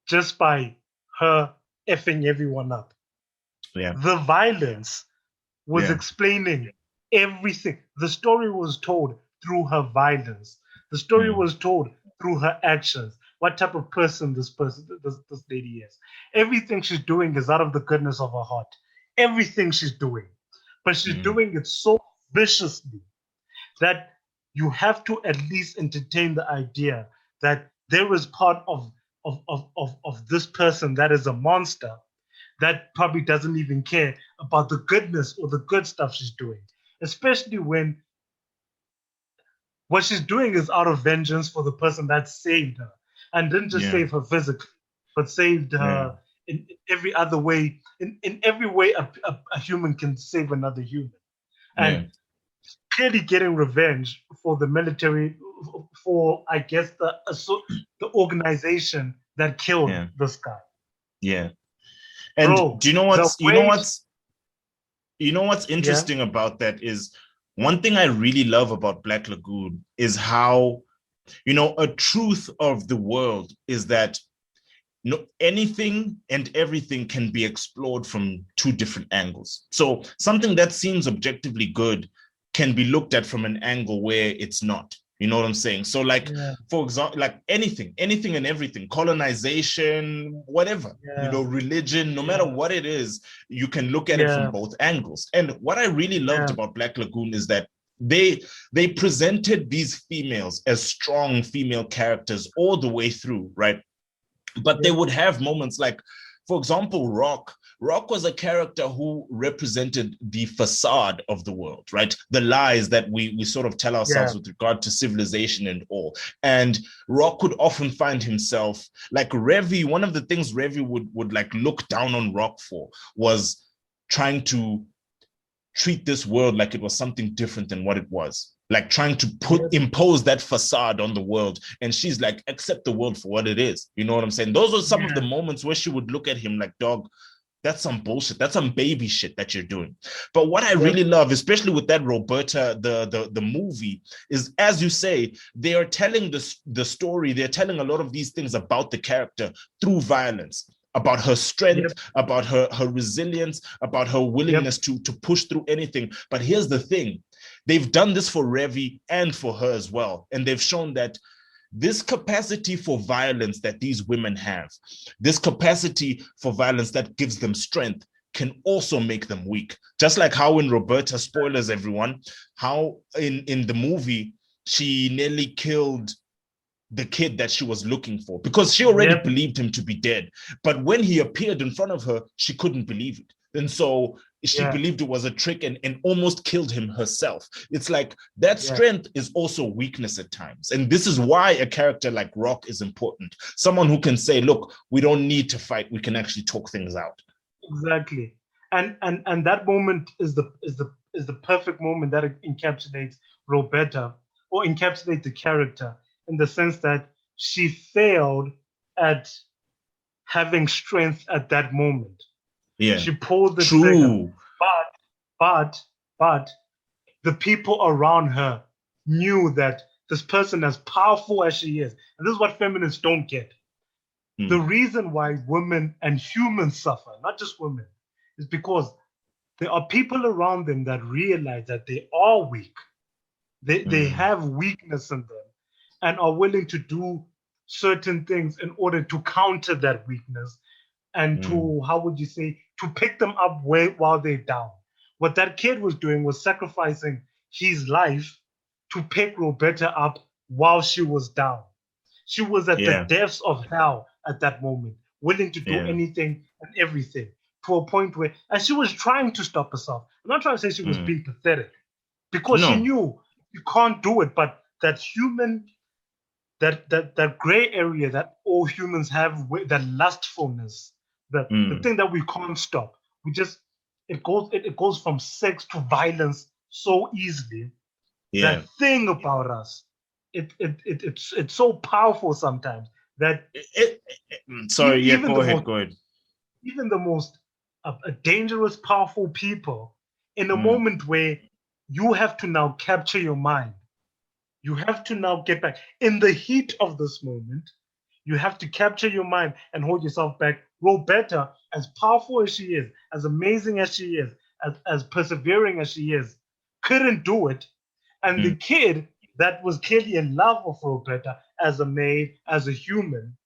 just by her effing everyone up. The violence was explaining everything. The story was told through her violence. The story was told through her actions. What type of person this lady is. Everything she's doing is out of the goodness of her heart. Everything she's doing. But she's doing it so viciously that you have to at least entertain the idea that there is part of this person that is a monster that probably doesn't even care about the goodness or the good stuff she's doing. Especially when what she's doing is out of vengeance for the person that saved her, and didn't just save her physically, but saved her in every other way. In every way a human can save another human. And clearly getting revenge for the military, for, I guess, the organization that killed this guy. Yeah. And bro, do you know what's interesting about that is, one thing I really love about Black Lagoon is how, you know, a truth of the world is that anything and everything can be explored from 2 different angles. So something that seems objectively good can be looked at from an angle where it's not. You know what I'm saying? So like, for example, like anything and everything, colonization, whatever, you know, religion, no matter what it is, you can look at it from both angles. And what I really loved about Black Lagoon is that they presented these females as strong female characters all the way through, right? But they would have moments like, for example, Rock was a character who represented the facade of the world, right? The lies that we sort of tell ourselves with regard to civilization and all. And Rock would often find himself, like Revy, one of the things Revy would like look down on Rock for was trying to treat this world like it was something different than what it was. Like trying to impose that facade on the world. And she's like, accept the world for what it is. You know what I'm saying? Those were some of the moments where she would look at him like, dog, that's some bullshit. That's some baby shit that you're doing. But what I really love, especially with that Roberta, the movie, is, as you say, they are telling the story. They're telling a lot of these things about the character through violence, about her strength, about her resilience, about her willingness to push through anything. But here's the thing. They've done this for Revy and for her as well. And they've shown that this capacity for violence that these women have, this capacity for violence that gives them strength, can also make them weak. Just like how in Roberta, spoilers everyone, how in the movie, she nearly killed the kid that she was looking for because she already believed him to be dead. But when he appeared in front of her, she couldn't believe it. And so she believed it was a trick and almost killed him herself. It's like that strength is also weakness at times. And this is why a character like Rock is important. Someone who can say, look, we don't need to fight. We can actually talk things out. Exactly. And that moment is the perfect moment that encapsulates Roberta, or encapsulates the character, in the sense that she failed at having strength at that moment. Yeah. She pulled the trigger. But the people around her knew that this person, as powerful as she is, and this is what feminists don't get. The reason why women and humans suffer, not just women, is because there are people around them that realize that they are weak. They have weakness in them and are willing to do certain things in order to counter that weakness and to, how would you say, to pick them up while they're down. What that kid was doing was sacrificing his life to pick Roberta up while she was down. She was at the depths of hell at that moment, willing to do anything and everything, to a point where, and she was trying to stop herself. I'm not trying to say she was being pathetic, because she knew you can't do it, but that human, that gray area that all humans have, that lustfulness, the thing that we can't stop. We just, it goes from sex to violence so easily. That thing about us, it's so powerful sometimes that go ahead. Even the most dangerous, powerful people, in a moment where you have to now capture your mind, you have to now get back in the heat of this moment. You have to capture your mind and hold yourself back. Roberta, as powerful as she is, as amazing as she is, as persevering as she is, couldn't do it. And the kid that was clearly in love with Roberta as a maid, as a human,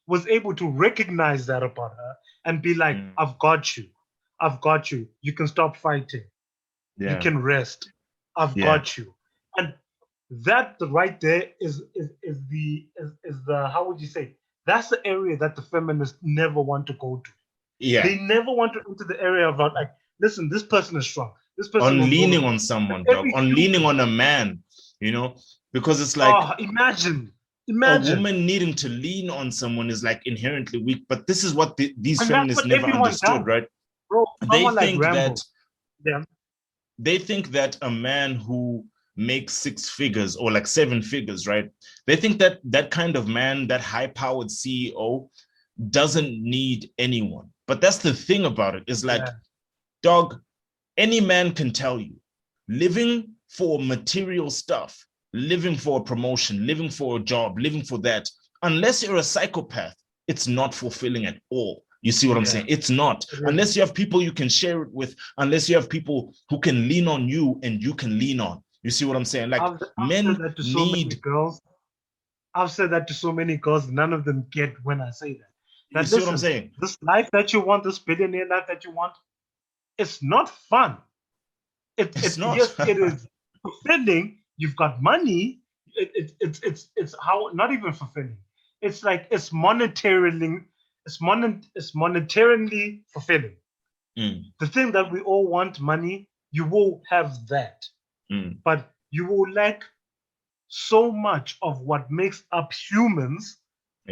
was able to recognize that about her and be like, I've got you. I've got you. You can stop fighting. You can rest. I've got you. And that right there is the how would you say? That's the area that the feminists never want to go to. Yeah. They never want to enter the area about, like, listen, this person is strong. This person on leaning on someone, dog. On leaning on a man, you know, because it's like, imagine a woman needing to lean on someone is like inherently weak. But this is what these feminists never understood, right? Bro, they think they think that a man who makes 6 figures or like 7 figures, right? They think that that kind of man, that high-powered CEO, doesn't need anyone. But that's the thing about it, is like, dog, any man can tell you, living for material stuff, living for a promotion, living for a job, living for that, unless you're a psychopath, it's not fulfilling at all. You see what I'm saying? It's not. Unless you have people you can share it with, unless you have people who can lean on you and you can lean on. You see what I'm saying? Like, men need girls. I've said that to so many girls, none of them get when I say that. You see what I'm saying? This life that you want, this billionaire life that you want, it's not fun. It's not. Yes, it is fulfilling. You've got money. It's how, not even fulfilling. It's like it's monetarily fulfilling. The thing that we all want, money, you will have that. But you will lack so much of what makes up humans,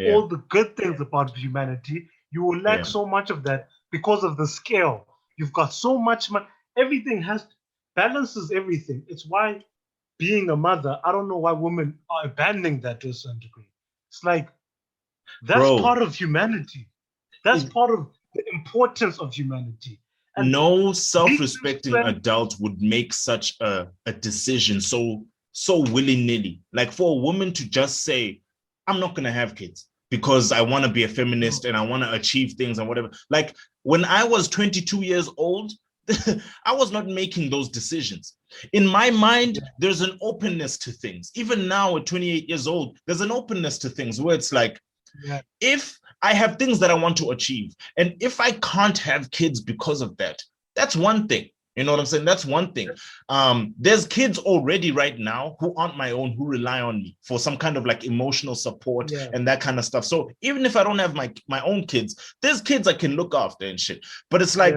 all the good things about humanity. You will lack so much of that because of the scale. You've got so much money. Everything balances everything. It's why being a mother, I don't know why women are abandoning that to a certain degree. It's like, that's part of humanity. That's part of the importance of humanity. And no self-respecting adult would make such a decision so willy-nilly. Like, for a woman to just say, I'm not going to have kids because I want to be a feminist and I want to achieve things and whatever. Like, when I was 22 years old, I was not making those decisions. In my mind, there's an openness to things. Even now at 28 years old, there's an openness to things where it's like, if I have things that I want to achieve, and if I can't have kids because of that, that's one thing. You know what I'm saying? That's one thing. There's kids already right now who aren't my own, who rely on me for some kind of like emotional support and that kind of stuff. So even if I don't have my own kids, there's kids I can look after and shit. But it's like,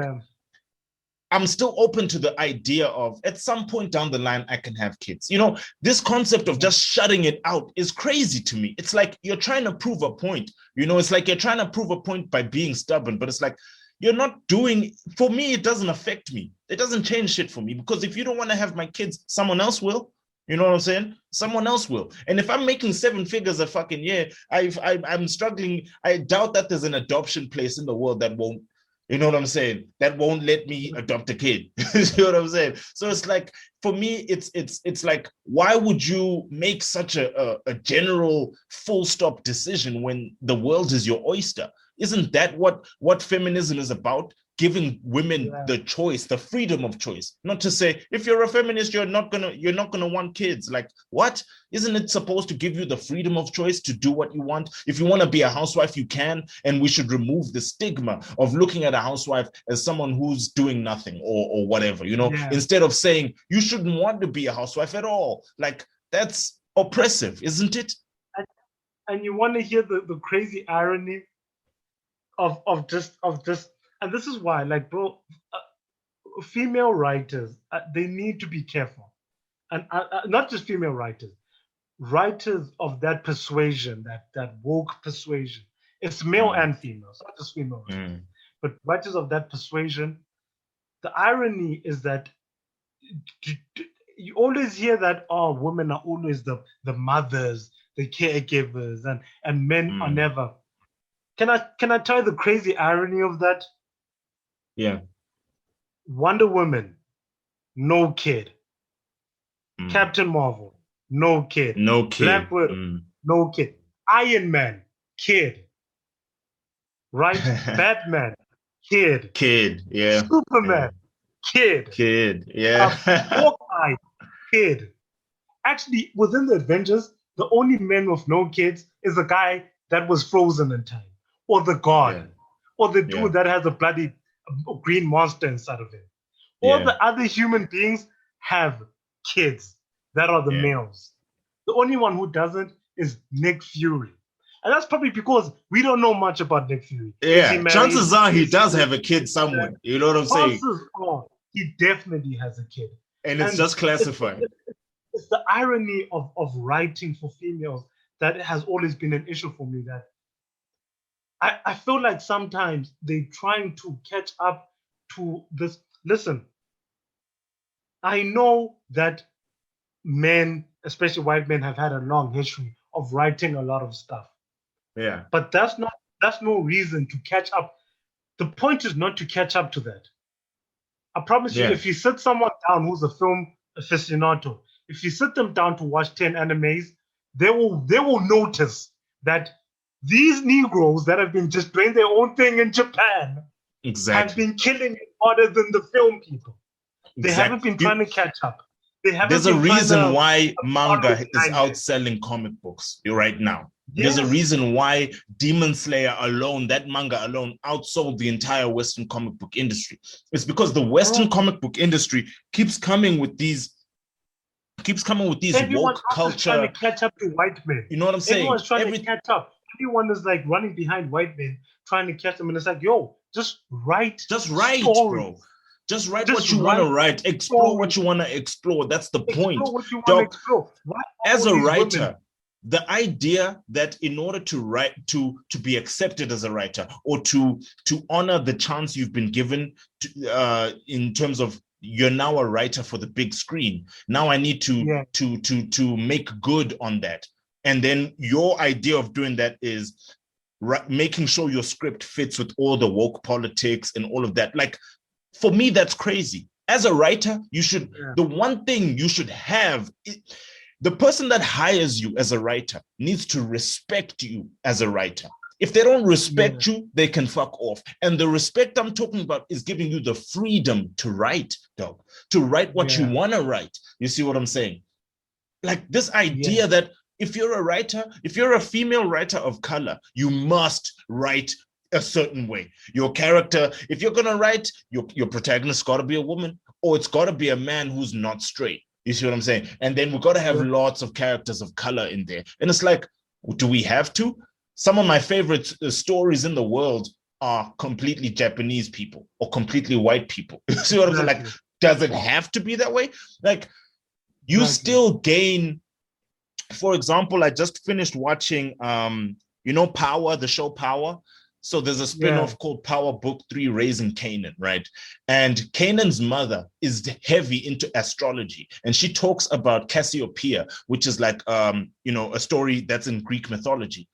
I'm still open to the idea of at some point down the line, I can have kids. This concept of just shutting it out is crazy to me. It's like you're trying to prove a point. It's like you're trying to prove a point by being stubborn, but it's like you're not doing, for me, it doesn't affect me. It doesn't change shit for me, because if you don't want to have my kids, someone else will. You know what I'm saying? Someone else will. And if I'm making 7 figures a fucking year, I'm struggling. I doubt that there's an adoption place in the world that won't, you know what I'm saying, that won't let me adopt a kid. You know what I'm saying? So it's like, for me, it's like, why would you make such a general full stop decision when the world is your oyster? Isn't that what feminism is about? Giving women the choice, the freedom of choice. Not to say, if you're a feminist, you're not gonna want kids. Like, what? Isn't it supposed to give you the freedom of choice to do what you want? If you want to be a housewife, you can, and we should remove the stigma of looking at a housewife as someone who's doing nothing or whatever, instead of saying you shouldn't want to be a housewife at all. Like, that's oppressive, isn't it? And you want to hear the crazy irony of just. And this is why, like, bro, female writers, they need to be careful. And not just female writers of that persuasion, that woke persuasion. It's male and female, it's not just female writers. But writers of that persuasion, the irony is that you always hear that, women are always the mothers, the caregivers, and men are never. Can I tell you the crazy irony of that? Yeah. Wonder Woman, no kid. Captain Marvel, no kid. No kid. Black Widow, no kid. Iron Man, kid. Right? Batman, kid. Kid, yeah. Superman, kid. Kid, yeah. Hawkeye, kid. Actually, within the Avengers, the only man with no kids is the guy that was frozen in time, or the god, or the dude that has a bloody green monster inside of him. All the other human beings have kids that are the males. The only one who doesn't is Nick Fury. And that's probably because we don't know much about Nick Fury. Yeah, chances are he does have a kid somewhere. You know what I'm saying? Chances are he definitely has a kid. And it's just classified. It's the irony of writing for females that has always been an issue for me, that I feel like sometimes they're trying to catch up to this. Listen, I know that men, especially white men, have had a long history of writing a lot of stuff. Yeah. But that's no reason to catch up. The point is not to catch up to that. I promise you, if you sit someone down who's a film aficionado, if you sit them down to watch 10 animes, they will notice that these Negroes that have been just doing their own thing in Japan have been killing it harder than the film people. They haven't been trying to catch up. There's a reason why manga is outselling comic books right now. Yes. There's a reason why Demon Slayer alone, that manga alone, outsold the entire Western comic book industry. It's because the Western comic book industry keeps coming with these woke culture. Trying to catch up to white men. You know what I'm saying? Everyone's trying to catch up. Everyone is like running behind white men, trying to catch them, and it's like, yo, just write, stories. Bro. Just write what you want to write. Explore what you want to explore. That's the point. What you want to explore. As a writer, the idea that in order to write, to be accepted as a writer, or to honor the chance you've been given in terms of you're now a writer for the big screen. Now I need to make good on that. And then your idea of doing that is making sure your script fits with all the woke politics and all of that. Like, for me, that's crazy. As a writer, you should, the one thing you should have, the person that hires you as a writer needs to respect you as a writer. If they don't respect you, they can fuck off. And the respect I'm talking about is giving you the freedom to write, dog, to write what you want to write. You see what I'm saying? Like this idea that if you're a writer, if you're a female writer of color, you must write a certain way. Your character, if you're gonna write, your protagonist got to be a woman, or it's got to be a man who's not straight. You see what I'm saying? And then we've got to have lots of characters of color in there. And it's like, do we have to? Some of my favorite stories in the world are completely Japanese people or completely white people. You see what I'm saying? Like, does it have to be that way? Like, you still gain. For example, I just finished watching, Power, the show Power. So there's a spin-off called Power Book 3, Raising Kanan, right? And Kanan's mother is heavy into astrology. And she talks about Cassiopeia, which is like, a story that's in Greek mythology.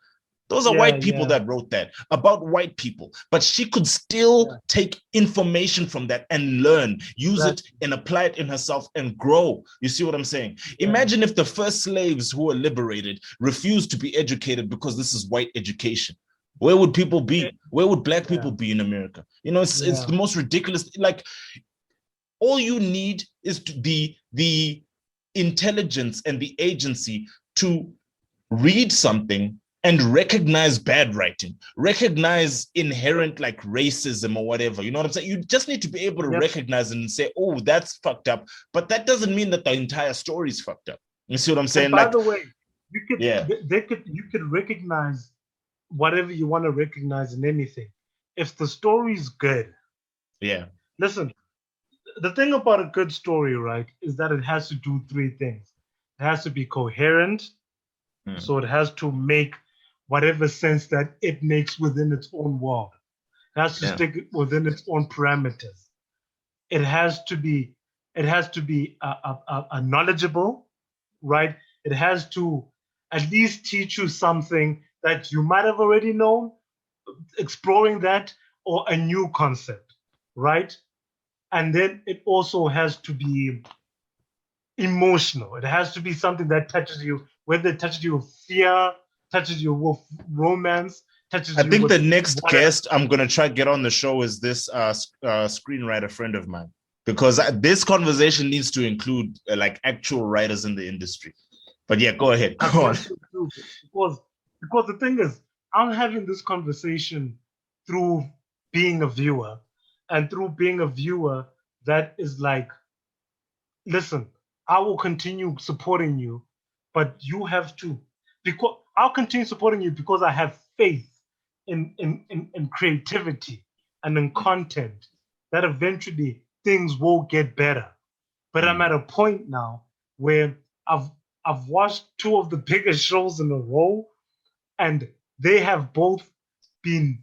Those are white people that wrote that about white people. But she could still take information from that and learn, use it and apply it in herself and grow. You see what I'm saying? Imagine if the first slaves who were liberated refused to be educated because this is white education. Where would people be? Where would Black people be in America? It's the most ridiculous. Like, all you need is the intelligence and the agency to read something and recognize bad writing, recognize inherent like racism or whatever. You know what I'm saying? You just need to be able to recognize it and say, oh, that's fucked up. But that doesn't mean that the entire story is fucked up. You see what I'm saying? And by the way, you could recognize whatever you want to recognize in anything. If the story's good. Yeah. Listen, the thing about a good story, right, is that it has to do three things. It has to be coherent. So it has to make whatever sense that it makes within its own world. It has to stick within its own parameters. It has to be knowledgeable, right? It has to at least teach you something that you might have already known, exploring that, or a new concept, right? And then it also has to be emotional. It has to be something that touches you, whether it touches you with fear, touches you with romance, touches you with... I think the next guest I'm going to try to get on the show is this screenwriter friend of mine, because this conversation needs to include like actual writers in the industry. But yeah, go ahead. Go on. Because the thing is, I'm having this conversation through being a viewer, and through being a viewer that is like, listen, I will continue supporting you, but you have to, because I'll continue supporting you because I have faith in creativity and in content that eventually things will get better. But I'm at a point now where I've watched two of the biggest shows in a row, and they have both been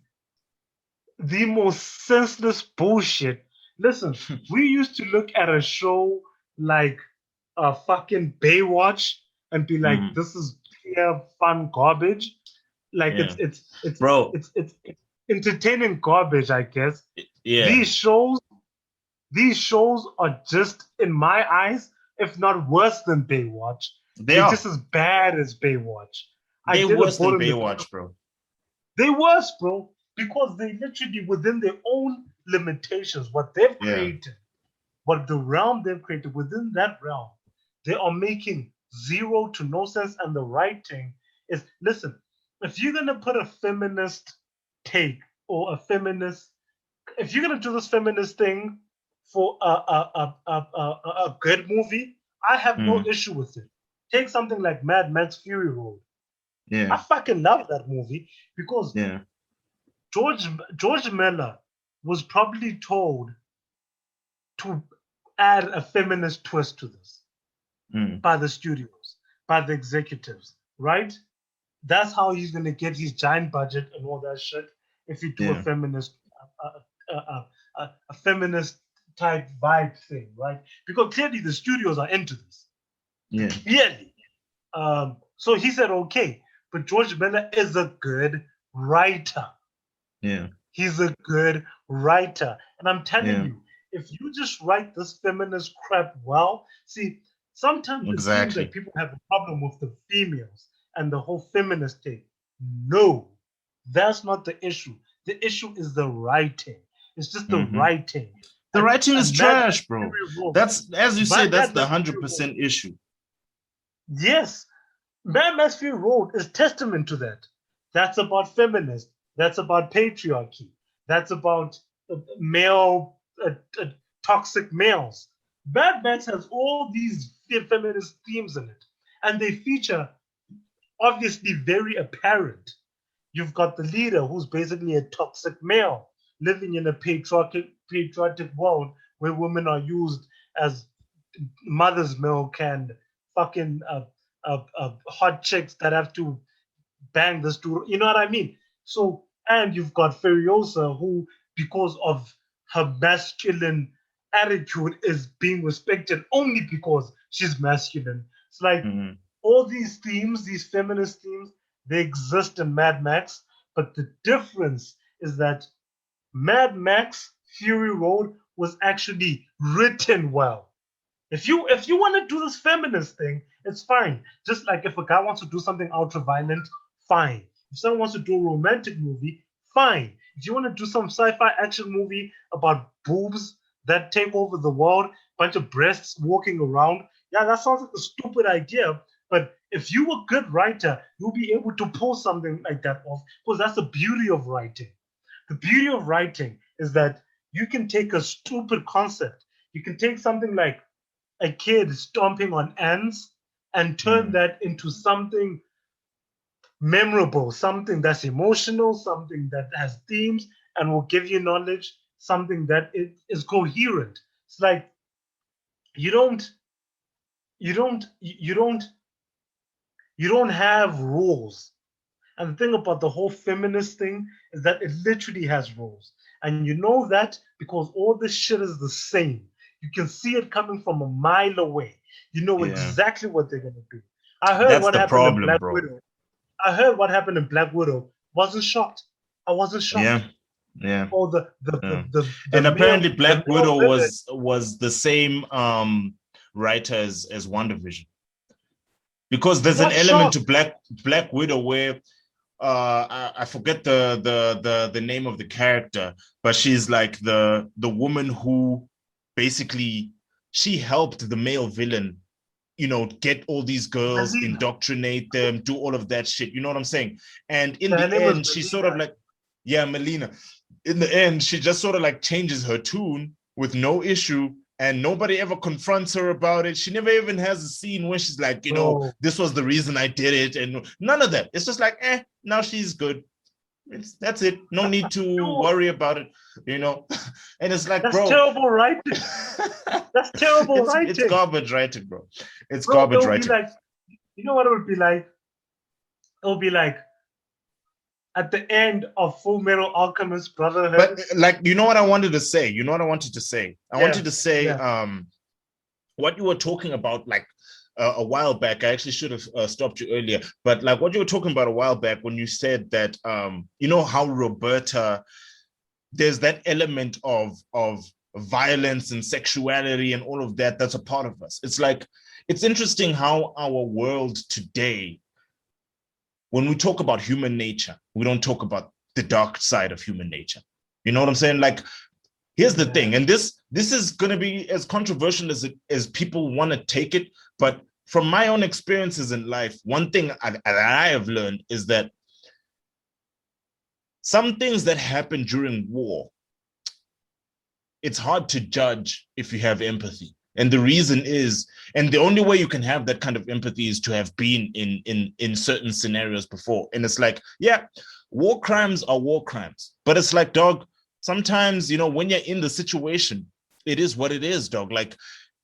the most senseless bullshit. Listen, we used to look at a show like fucking Baywatch and be like, this is pure fun garbage. Like it's entertaining garbage, I guess. Yeah. These shows are just, in my eyes, if not worse than Baywatch. They're just as bad as Baywatch. They're worse than Baywatch, bro. They're worse, bro, because they literally, within their own limitations, what they've created, what the realm they've created, within that realm, they are making zero to no sense. And the writing is, listen, if you're going to put a feminist take or if you're going to do this feminist thing for a good movie, I have no issue with it. Take something like Mad Max Fury Road. Yeah. I fucking love that movie because George Miller was probably told to add a feminist twist to this by the studios, by the executives, right? That's how he's gonna get his giant budget and all that shit. If you do a feminist, a feminist type vibe thing, right? Because clearly the studios are into this. Yeah. Clearly. So he said, okay, but George Miller is a good writer. Yeah. He's a good writer. And I'm telling you, if you just write this feminist crap well, see, sometimes it seems like people have a problem with the females and the whole feminist thing. No, that's not the issue. The issue is the writing. It's just the writing. The writing is trash, bro. That's, as you say, that's the 100% issue. Yes. Mad Max Fury Road is testament to that. That's about feminists. That's about patriarchy. That's about male, toxic males. Mad Max has all these feminist themes in it. And they feature, obviously very apparent, You've got the leader who's basically a toxic male living in a patriotic world where women are used as mother's milk and fucking hot chicks that have to bang this dude. You know what I mean? So, and you've got Furiosa, who, because of her masculine attitude, is being respected only because she's masculine. It's like all these themes, these feminist themes, they exist in Mad Max, but the difference is that Mad Max Fury Road was actually written well. If you want to do this feminist thing, it's fine. Just like if a guy wants to do something ultra violent, fine. If someone wants to do a romantic movie, fine. If you want to do some sci-fi action movie about boobs that take over the world, bunch of breasts walking around, yeah, that sounds like a stupid idea. But if you're a good writer, you'll be able to pull something like that off, because that's the beauty of writing. The beauty of writing is that you can take a stupid concept. You can take something like a kid stomping on ants and turn that into something memorable, something that's emotional, something that has themes and will give you knowledge, something that is coherent. It's like you don't have rules. And the thing about the whole feminist thing is that it literally has rules. And you know that because all this shit is the same. You can see it coming from a mile away. You know exactly what they're going to do. I heard what happened in Black Widow. I heard what happened in Black Widow. Wasn't shocked. I wasn't shocked. Yeah. Or and apparently Black Widow was the same writer as WandaVision. Because there's an element to Black Widow where I forget the name of the character, but she's like the woman who basically she helped the male villain, get all these girls, indoctrinate them, do all of that shit. You know what I'm saying? And in the end, she sort of like, Melina. In the end, she just sort of like changes her tune with no issue. And nobody ever confronts her about it. She never even has a scene where she's like, this was the reason I did it. And none of that. It's just like, now she's good. That's it. No need to worry about it, And it's like, that's terrible writing. That's terrible writing. It's garbage writing, bro. It's garbage writing. Like, you know what it would be like? It would be like at the end of Full Metal Alchemist Brotherhood. But like, you know what I wanted to say? I wanted to say, what you were talking about, like a while back. I actually should have stopped you earlier. But like what you were talking about a while back when you said that, how Roberta, there's that element of violence and sexuality and all of that. That's a part of us. It's like, it's interesting how our world today, when we talk about human nature, we don't talk about the dark side of human nature. You know what I'm saying? Like, here's the thing, and this is going to be as controversial as people want to take it. But from my own experiences in life, one thing I have learned is that some things that happen during war, it's hard to judge if you have empathy. And the reason is, and the only way you can have that kind of empathy is to have been in certain scenarios before. And it's like, war crimes are war crimes. But it's like, dog, sometimes, when you're in the situation, it is what it is, dog. Like,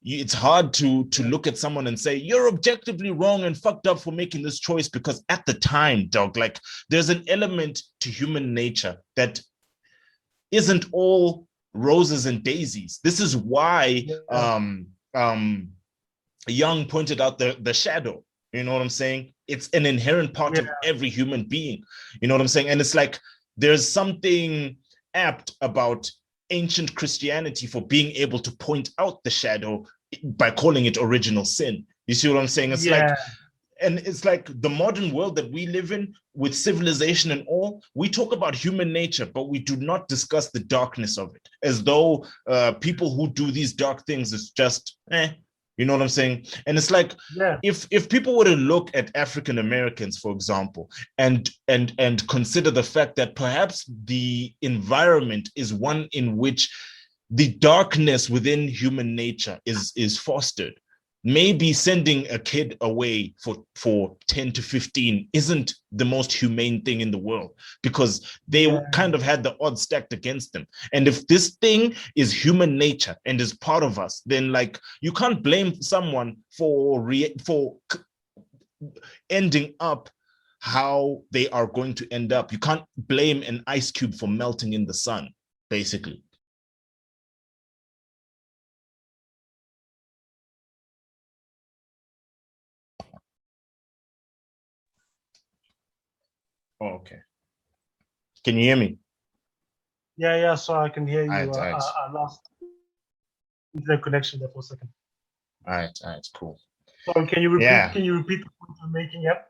it's hard to look at someone and say, you're objectively wrong and fucked up for making this choice. Because at the time, dog, like, there's an element to human nature that isn't all roses and daisies. This is why Young pointed out the shadow. You know what I'm saying? It's an inherent part of every human being. You know what I'm saying? And it's like there's something apt about ancient Christianity for being able to point out the shadow by calling it original sin. You see what I'm saying? It's like, and it's like the modern world that we live in with civilization and all, we talk about human nature, but we do not discuss the darkness of it, as though people who do these dark things is just, you know what I'm saying? And it's like, if people were to look at African Americans, for example, and consider the fact that perhaps the environment is one in which the darkness within human nature is fostered, maybe sending a kid away for 10 to 15 isn't the most humane thing in the world, because they kind of had the odds stacked against them. And if this thing is human nature and is part of us, then like you can't blame someone for ending up how they are going to end up. You can't blame an ice cube for melting in the sun, basically. Oh, okay. Can you hear me? Yeah, so I can hear you. All right. I lost internet connection there for a second. All right, cool. So can you repeat? Can you repeat the point you're making? Yep.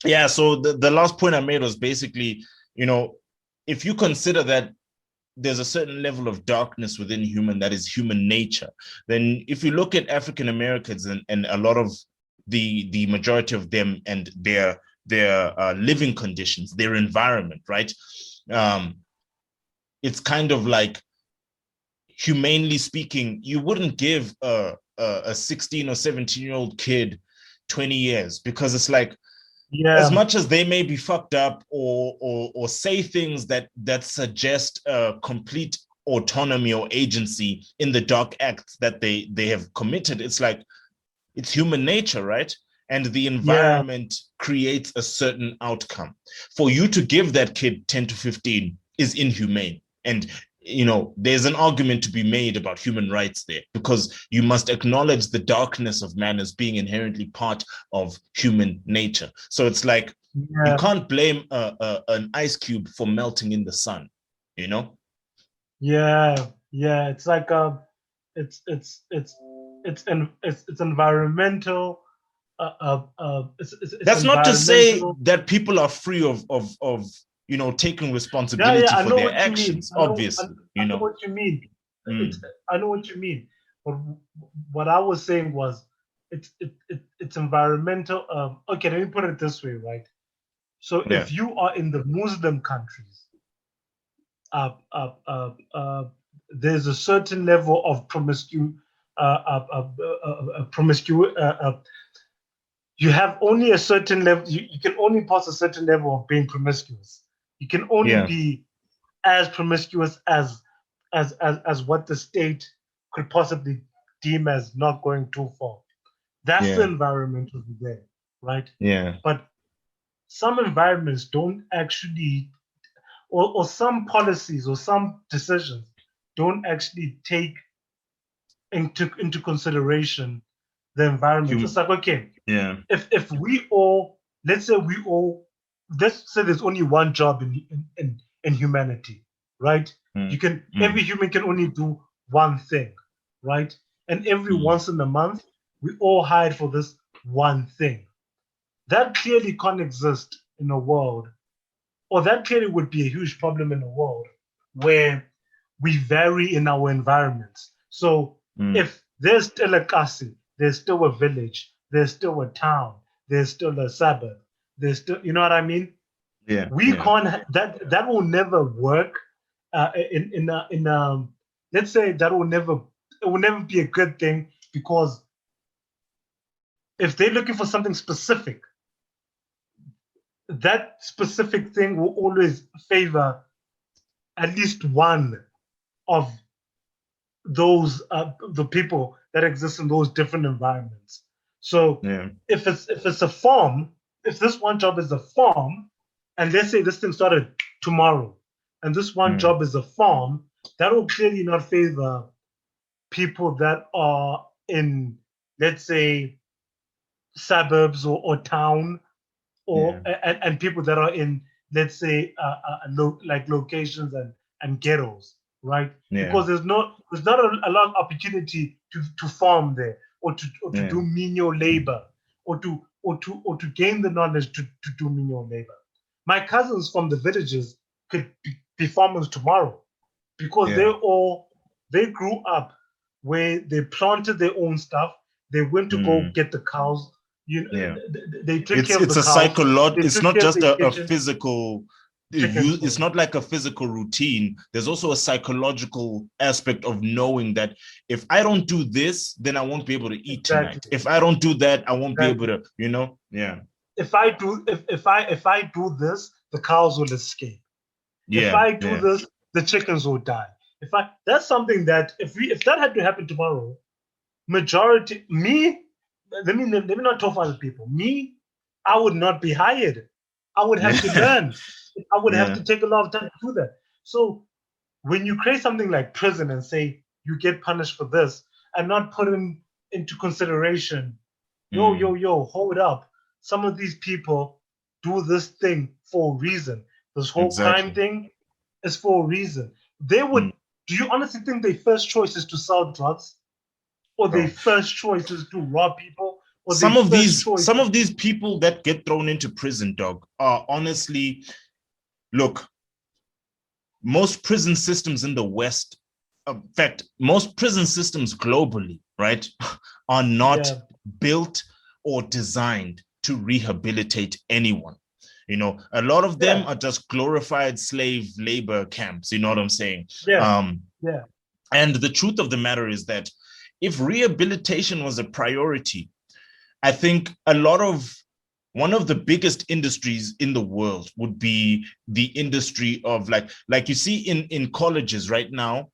Yeah. So the last point I made was basically, if you consider that there's a certain level of darkness within human that is human nature, then if you look at African Americans and a lot of the majority of them and their living conditions, their environment, right? It's kind of like, humanely speaking, you wouldn't give a 16 or 17-year-old kid 20 years, because it's like, as much as they may be fucked up or say things that suggest complete autonomy or agency in the dark acts that they have committed, it's like, it's human nature, right? And the environment creates a certain outcome. For you to give that kid 10 to 15 is inhumane. And, there's an argument to be made about human rights there, because you must acknowledge the darkness of man as being inherently part of human nature. So it's like, you can't blame an ice cube for melting in the sun, Yeah. It's like, it's environmental. That's not to say that people are free of taking responsibility for their actions. Obviously, I know what you mean. I know what you mean. But what I was saying was, it's environmental. Okay, let me put it this way, right? So if you are in the Muslim countries, there's a certain level of promiscuity. You have only a certain level. You can only pass a certain level of being promiscuous. You can only be as promiscuous as what the state could possibly deem as not going too far. That's the environment over there, right? Yeah. But some environments don't actually, or some policies or some decisions don't actually take into consideration the environment. It's like, okay, if we all, let's say there's only one job in humanity, right? Every human can only do one thing, right? And every once in a month, we all hide for this one thing. That clearly can't exist in a world, or that clearly would be a huge problem in a world where we vary in our environments. So if there's still a kasi, there's still a village, there's still a town, there's still a suburb, there's still, you know what I mean? Yeah. Can't, that will never work. Let's say it will never be a good thing, because if they're looking for something specific, that specific thing will always favor at least one of those the people that exist in those different environments. So if it's a farm, if this one job is a farm, and let's say this thing started tomorrow, and this one job is a farm, that will clearly not favor people that are in, let's say, suburbs or town, or and people that are in, let's say, like locations and ghettos, right? Because there's not a lot of opportunity to farm there, or to do menial labor, or to gain the knowledge to do menial labor. My cousins from the villages could be farmers tomorrow, because they grew up where they planted their own stuff. They went to go get the cows. They took care of the cows. It's not just a physical. it's not like a physical routine. There's also a psychological aspect of knowing that if I don't do this, then I won't be able to eat tonight. If I don't do that, I won't be able to, yeah. If I do this, the cows will escape. Yeah. If I do this, the chickens will die. That's something that if that had to happen tomorrow, let me not talk for other people. I would not be hired. I would have to learn. I would have to take a lot of time to do that. So when you create something like prison and say you get punished for this and not put into consideration, hold up. Some of these people do this thing for a reason. This whole crime thing is for a reason. They would. Do you honestly think their first choice is to sell drugs, or their first choice is to rob people? Or some of these people that get thrown into prison, dog, are honestly, look, most prison systems in the West, in fact, most prison systems globally, right, are not built or designed to rehabilitate anyone. A lot of them are just glorified slave labor camps. You know what I'm saying? And the truth of the matter is that if rehabilitation was a priority, I think one of the biggest industries in the world would be the industry of like you see in colleges right now,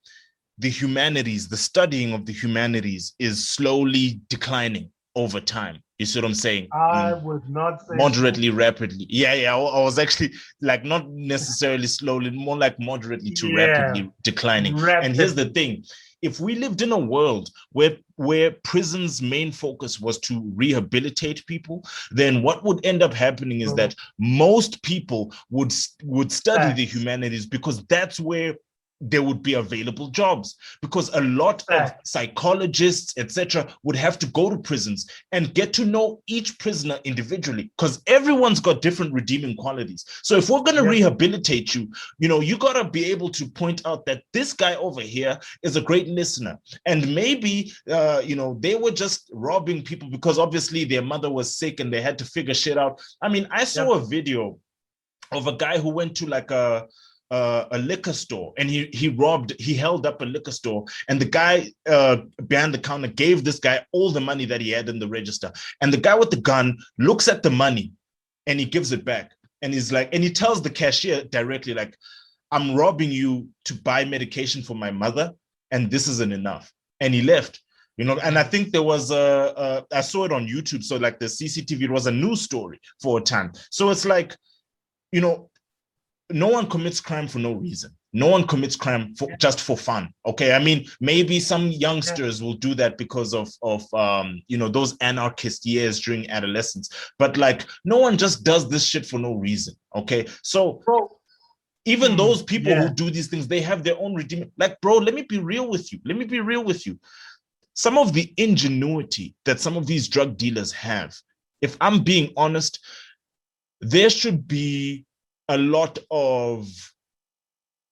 the humanities, the studying of the humanities is slowly declining over time. You see what I'm saying? I would not say moderately, rapidly. I was actually like not necessarily slowly, more like moderately to rapidly declining. And here's the thing. If we lived in a world where prison's main focus was to rehabilitate people, then what would end up happening is that most people would study the humanities, because that's where there would be available jobs, because a lot of psychologists, etc., would have to go to prisons and get to know each prisoner individually, because everyone's got different redeeming qualities. So if we're going to rehabilitate you, you got to be able to point out that this guy over here is a great listener. And maybe, they were just robbing people because obviously their mother was sick and they had to figure shit out. I mean, I saw a video of a guy who went to like a liquor store, and he held up a liquor store, and the guy behind the counter gave this guy all the money that he had in the register, and the guy with the gun looks at the money and he gives it back, and he's like, and he tells the cashier directly, like, I'm robbing you to buy medication for my mother, and this isn't enough. And he left. And I think there was I saw it on YouTube, so like the CCTV, it was a news story for a time. So it's like, no one commits crime for no reason. No one commits crime just for fun. Okay, I mean, maybe some youngsters will do that because of those anarchist years during adolescence. But like, no one just does this shit for no reason. Okay, so even those people who do these things, they have their own redeeming. Like, bro, let me be real with you. Some of the ingenuity that some of these drug dealers have, if I'm being honest, there should be a lot of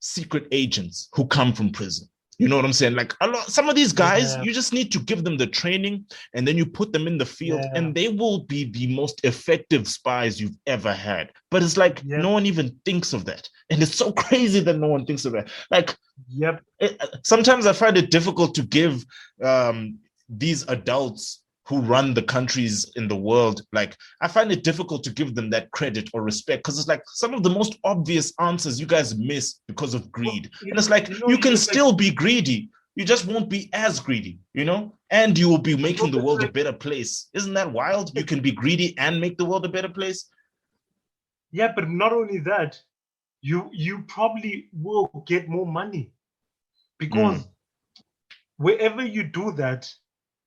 secret agents who come from prison. You know what I'm saying? Like some of these guys, you just need to give them the training, and then you put them in the field, and they will be the most effective spies you've ever had. But it's like no one even thinks of that, and it's so crazy that no one thinks of that. Like, sometimes I find it difficult to give these adults who run the countries in the world, like, I find it difficult to give them that credit or respect, because it's like some of the most obvious answers you guys miss because of greed. And it's like, you can still be greedy, you just won't be as greedy, and you will be making the world a better place. Isn't that wild? You can be greedy and make the world a better place. Yeah, but not only that, you probably will get more money, because wherever you do that,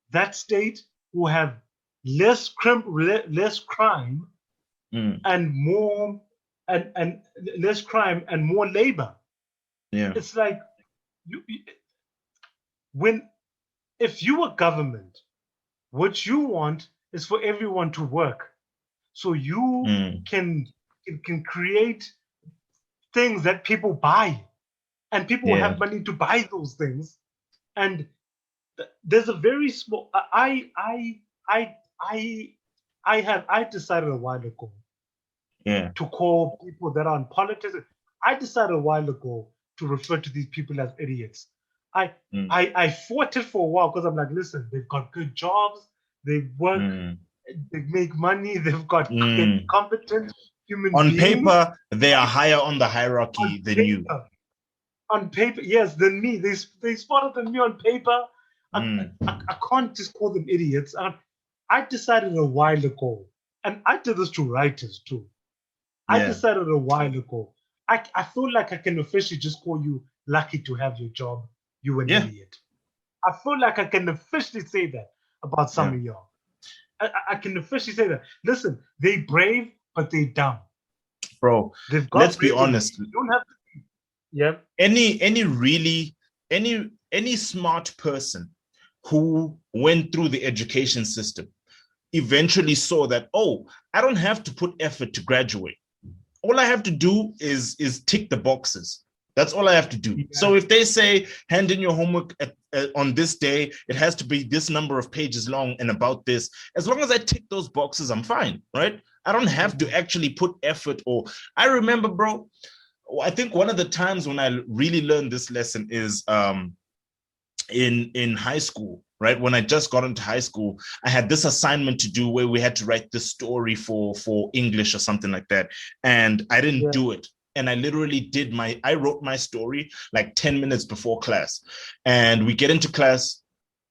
that state will have less crime and more and less crime and more labor. It's like if you are government, what you want is for everyone to work, so you can create things that people buy, and people have money to buy those things. And there's a very small. I decided a while ago to call people that are in politics. I decided a while ago to refer to these people as idiots. I fought it for a while because I'm like, listen, they've got good jobs, they work, they make money, they're competent human on beings. Paper, they are higher on the hierarchy than you. On paper, yes, than me. They smarter than me on paper. I can't just call them idiots. I decided a while ago, and I did this to writers too. I decided a while ago. I feel like I can officially just call you lucky to have your job. You an idiot. I feel like I can officially say that about some of y'all. I can officially say that. Listen, they brave, but they dumb. Bro, let's be honest. You don't have to be. Yeah. Any smart person who went through the education system eventually saw that, oh, I don't have to put effort to graduate. All I have to do is tick the boxes. That's all I have to do. Yeah. So if they say, hand in your homework on this day, it has to be this number of pages long and about this. As long as I tick those boxes, I'm fine, right? I don't have to actually put effort. Or I remember, bro, I think one of the times when I really learned this lesson is in high school, right? When I just got into high school, I had this assignment to do where we had to write this story for English or something like that. And I didn't do it. And I literally I wrote my story like 10 minutes before class. And we get into class,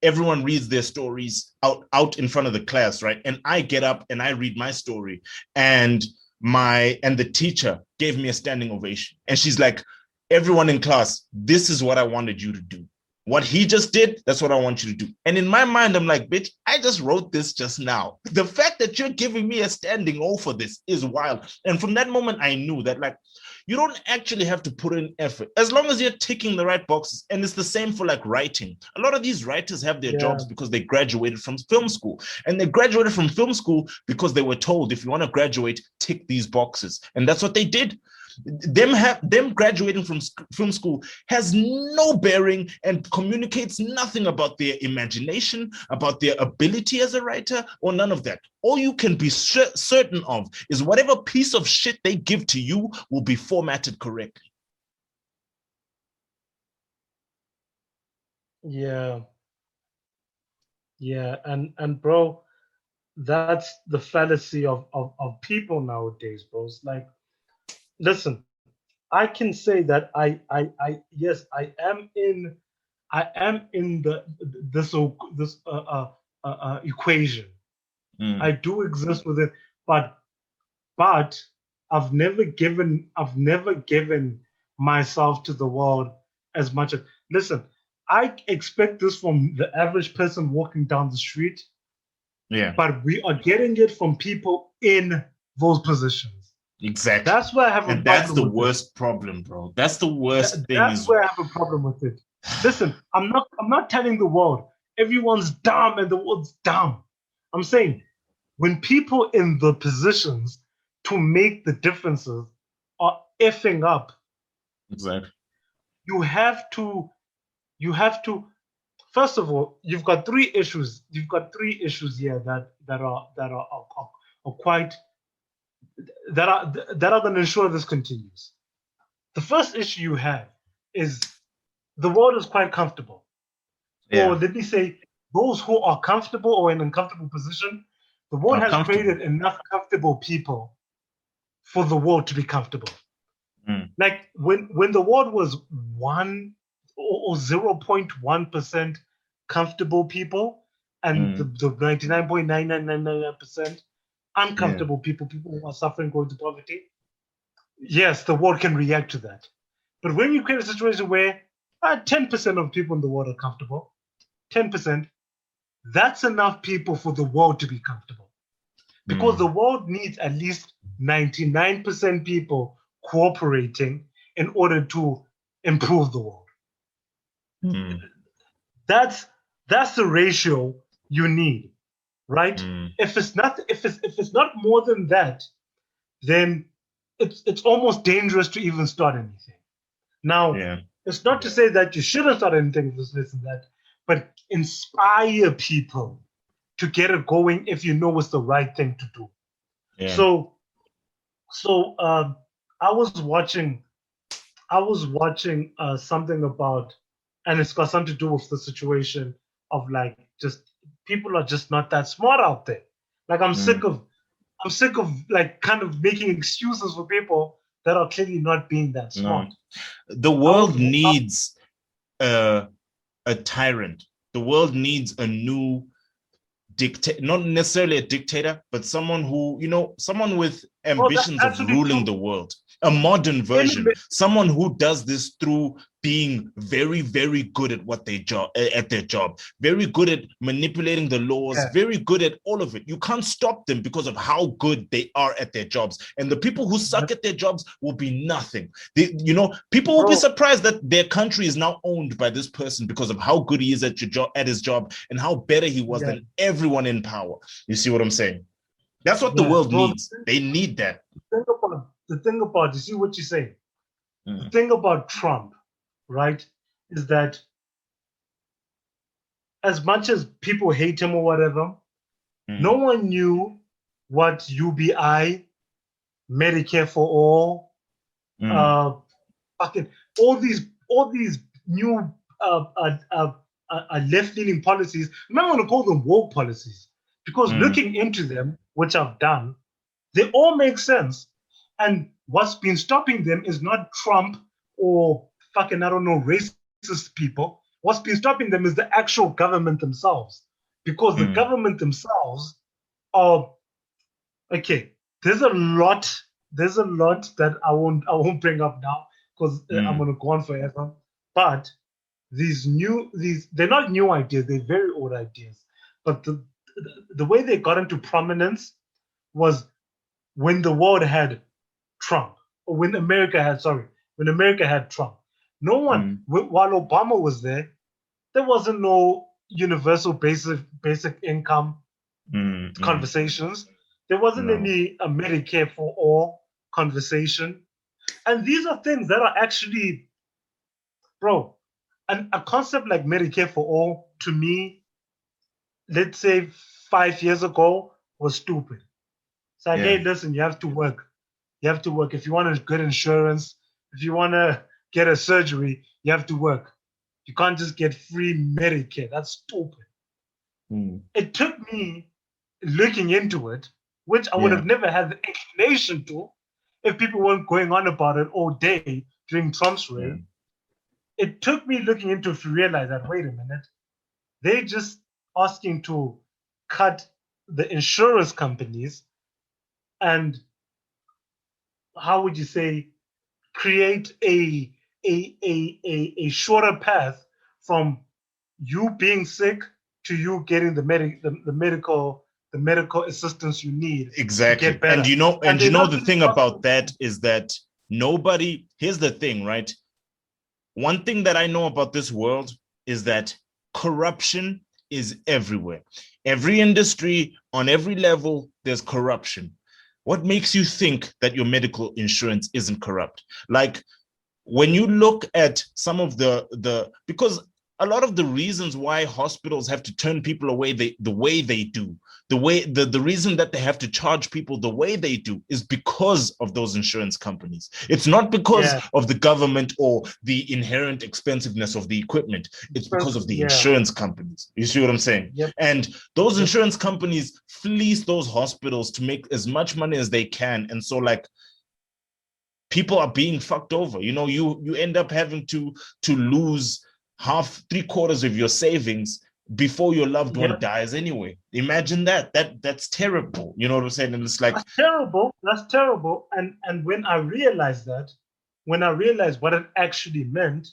everyone reads their stories out in front of the class, right? And I get up and I read my story. And the teacher gave me a standing ovation. And she's like, everyone in class, this is what I wanted you to do. What he just did, that's what I want you to do. And in my mind, I'm like, bitch, I just wrote this just now. The fact that you're giving me a standing O for this is wild. And from that moment, I knew that, like, you don't actually have to put in effort as long as you're ticking the right boxes. And it's the same for like writing. A lot of these writers have their jobs because they graduated from film school. And they graduated from film school because they were told, if you want to graduate, tick these boxes. And that's what they did. Them graduating from film school has no bearing and communicates nothing about their imagination, about their ability as a writer, or none of that. All you can be certain of is whatever piece of shit they give to you will be formatted correctly. Yeah, and bro, that's the fallacy of people nowadays, bro. It's like, listen, I can say that I am in this equation. I do exist with it, but I've never given myself to the world as much as, listen, I expect this from the average person walking down the street. Yeah. But we are getting it from people in those positions. Exactly. That's where I have a problem. And that's the worst problem, bro. That's the worst thing. That's where I have a problem with it. Listen, I'm not telling the world everyone's dumb and the world's dumb. I'm saying when people in the positions to make the differences are effing up. Exactly. You have to. First of all, you've got three issues. You've got three issues here that are quite that are going to ensure this continues. The first issue you have is the world is quite comfortable. Yeah. Or let me say, those who are comfortable or in an uncomfortable position, the world has created enough comfortable people for the world to be comfortable. Like when the world was 1 or 0.1% comfortable people, and the 99.9999% uncomfortable people who are suffering, going to poverty, yes, the world can react to that. But when you create a situation where 10% of people in the world are comfortable, 10%, that's enough people for the world to be comfortable. Because the world needs at least 99% people cooperating in order to improve the world. That's the ratio you need, right? If it's not more than that, then it's almost dangerous to even start anything. Now, it's not to say that you shouldn't start anything with this and that, but inspire people to get it going if you know it's the right thing to do. So So I was watching something about, and it's got something to do with the situation of like just people are just not that smart out there. Like I'm sick of like kind of making excuses for people that are clearly not being that smart. The world needs a tyrant. The world needs a new dictator, not necessarily a dictator, but someone who, someone with ambitions of ruling the world. A modern version, someone who does this through being very, very good at their job, very good at manipulating the laws, very good at all of it. You can't stop them because of how good they are at their jobs. And the people who suck at their jobs will be nothing. People will be surprised that their country is now owned by this person because of how good he is at his job and how better he was than everyone in power. You see what I'm saying? That's what the world needs. They need that. The thing about, you see what you say? The thing about Trump, right, is that as much as people hate him or whatever, no one knew what UBI, Medicare for all, fucking all these new left-leaning policies. I'm not going to call them woke policies because looking into them, which I've done, they all make sense. And what's been stopping them is not Trump or fucking, I don't know, racist people. What's been stopping them is the actual government themselves. Because the government themselves are, okay, there's a lot that I won't bring up now because I'm gonna go on forever. But they're not new ideas, they're very old ideas. But the way they got into prominence was when the world had Trump, or when America had Trump. No one, while Obama was there wasn't no universal basic income conversations. There wasn't any Medicare for all conversation. And these are things that are actually, bro, a concept like Medicare for all, to me, let's say 5 years ago, was stupid. It's like, hey, listen, you have to work. You have to work. If you want a good insurance, if you want to get a surgery, you have to work. You can't just get free Medicare. That's stupid. It took me looking into it, which I would have never had the inclination to if people weren't going on about it all day during Trump's reign. It took me looking into it to realize that, wait a minute, they're just asking to cut the insurance companies and, how would you say, create a shorter path from you being sick to you getting the medical assistance you need. Exactly. To get better. And the thing about that is that here's the thing, right? One thing that I know about this world is that corruption is everywhere. Every industry, on every level, there's corruption. What makes you think that your medical insurance isn't corrupt? Like, when you look at some of because a lot of the reasons why hospitals have to turn people away the way they do, the reason that they have to charge people the way they do is because of those insurance companies. It's not because of the government or the inherent expensiveness of the equipment. It's because of the insurance companies. You see what I'm saying? Yep. And those insurance companies fleece those hospitals to make as much money as they can. And so, like, people are being fucked over. You end up having to lose three quarters of your savings before your loved one dies anyway. Imagine that. That's terrible. You know what I'm saying? And it's like, that's terrible. And when I realized what it actually meant,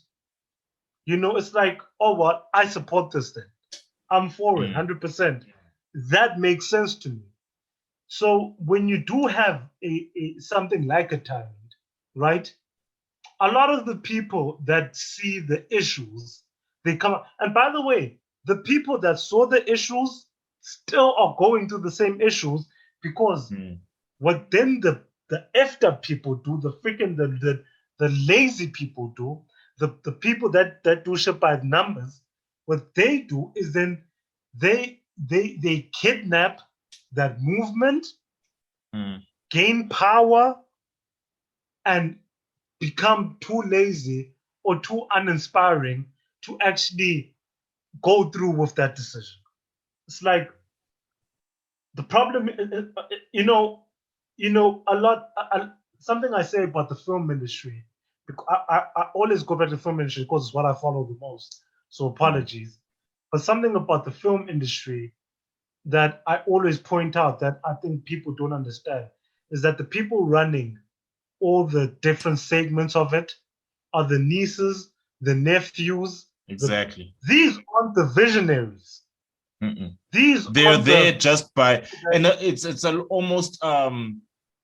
it's like, oh, well, I support this thing. I'm for it 100%. That makes sense to me. So when you do have something like a tyrant, right? A lot of the people that see the issues, they come up. And by the way, the people that saw the issues still are going through the same issues because what then the effed up people do, the freaking the lazy people do, the people that do shit by numbers, what they do is then they kidnap that movement, gain power and become too lazy or too uninspiring to actually go through with that decision. It's like the problem, a lot. Something I say about the film industry, because I always go back to the film industry because it's what I follow the most. So apologies, but something about the film industry that I always point out that I think people don't understand is that the people running all the different segments of it are the nieces, the nephews. Exactly. These aren't the visionaries. They're there just by, and it's almost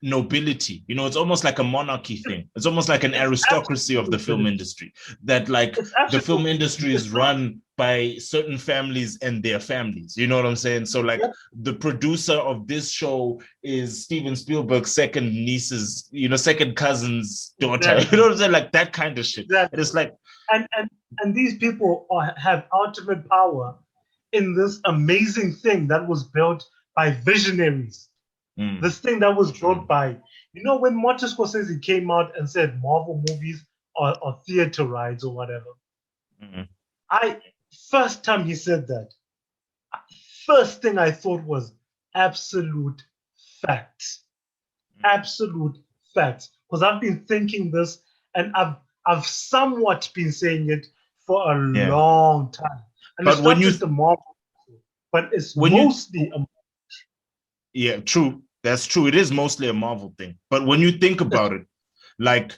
nobility. It's almost like a monarchy thing. It's almost like an aristocracy of the film industry. That like the film industry is run by certain families and their families. You know what I'm saying? So like the producer of this show is Steven Spielberg's second niece's, second cousin's daughter. Exactly. You know what I'm saying? Like that kind of shit. Exactly. And it's like, and these people have ultimate power in this amazing thing that was built by visionaries. This thing that was built by, when Martin Scorsese came out and said Marvel movies are theater rides or whatever. First time he said that, first thing I thought was absolute facts. Absolute facts. Because I've been thinking this and I've somewhat been saying it for a long time. And but it's not just a Marvel, but it's mostly a Marvel. Yeah, true. That's true. It is mostly a Marvel thing. But when you think about it, like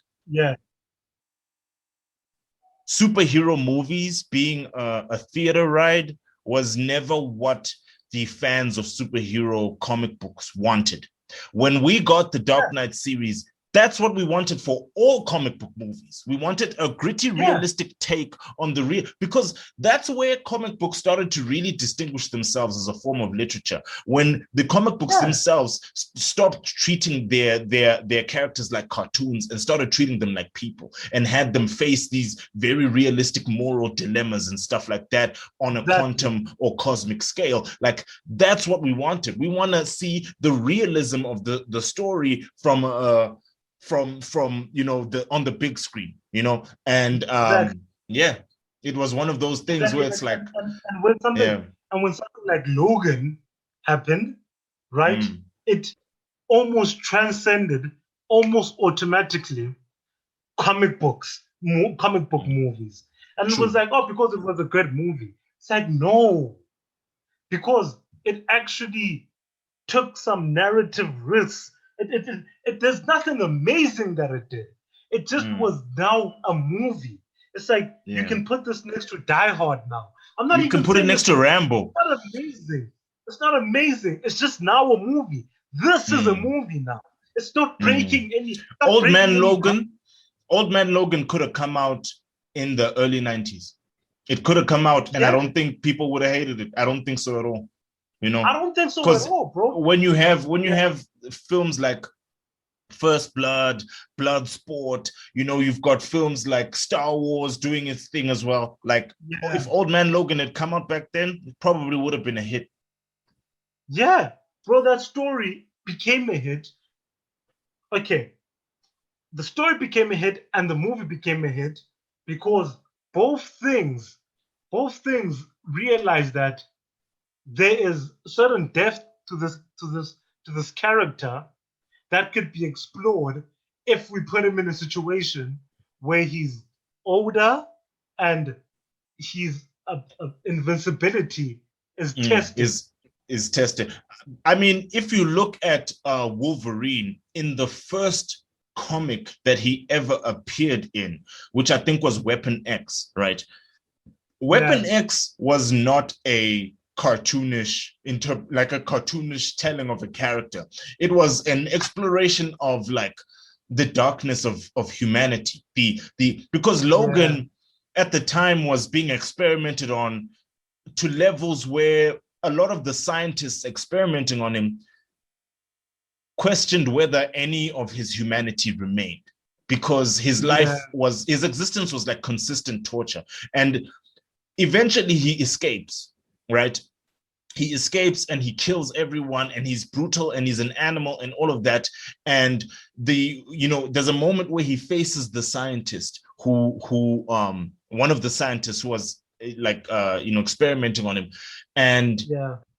superhero movies being a theater ride was never what the fans of superhero comic books wanted. When we got the Dark Knight series, that's what we wanted for all comic book movies. We wanted a gritty, realistic take on the real, because that's where comic books started to really distinguish themselves as a form of literature. When the comic books themselves stopped treating their characters like cartoons and started treating them like people and had them face these very realistic moral dilemmas and stuff like that on a quantum or cosmic scale. Like that's what we wanted. We want to see the realism of the story from on the big screen, and it was one of those things where it's like and when something like Logan happened, right, it almost transcended almost automatically comic book movies, and it was like, because it was a good movie. It's like, no, because it actually took some narrative risks. There's nothing amazing that it did. It just was now a movie. It's like you can put this next to Die Hard now. You can put it next to Rambo. It's not amazing. It's not amazing. It's just now a movie. This is a movie now. It's not breaking any. Old Man Logan could have come out in the early 90s. It could have come out, and I don't think people would have hated it. I don't think so at all. I don't think so at all, bro. When you have films like First Blood, Bloodsport, you've got films like Star Wars doing its thing as well. Like if Old Man Logan had come out back then, it probably would have been a hit. Yeah, bro, that story became a hit. Okay, the story became a hit and the movie became a hit because both things realized that there is certain depth to this character that could be explored if we put him in a situation where he's older and his invincibility is tested. Is tested. I mean, if you look at Wolverine in the first comic that he ever appeared in, which I think was Weapon X, right? Weapon X was not a cartoonish telling of a character. It was an exploration of like the darkness of humanity. Because Logan at the time was being experimented on to levels where a lot of the scientists experimenting on him questioned whether any of his humanity remained, because his existence was like consistent torture. And eventually he escapes, right? he escapes and he kills everyone, and he's brutal and he's an animal and all of that. And there's a moment where he faces the scientist who one of the scientists who was experimenting on him. And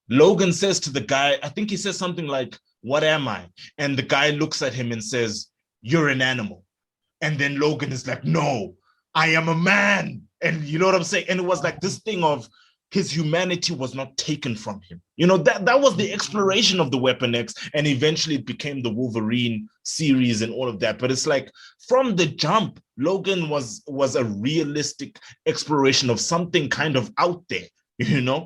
Logan says to the guy, I think he says something like, "What am I?" And the guy looks at him and says, "You're an animal." And then Logan is like, "No, I am a man." And you know what I'm saying? And it was like this thing of his humanity was not taken from him. That was the exploration of the Weapon X, and eventually it became the Wolverine series and all of that. But it's like from the jump, Logan was a realistic exploration of something kind of out there, Yeah.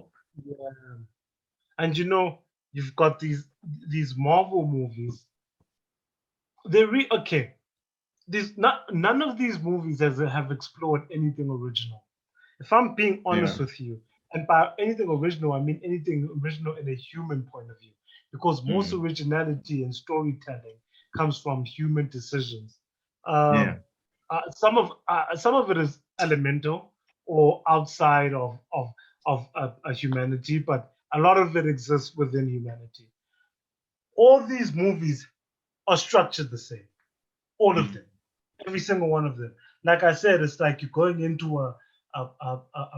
And you've got these Marvel movies. None of these movies have explored anything original. If I'm being honest with you, and by anything original, I mean anything original in a human point of view, because most originality in storytelling comes from human decisions. Some of it is elemental or outside of humanity, but a lot of it exists within humanity. All these movies are structured the same, all of them, every single one of them. Like I said, it's like you're going into a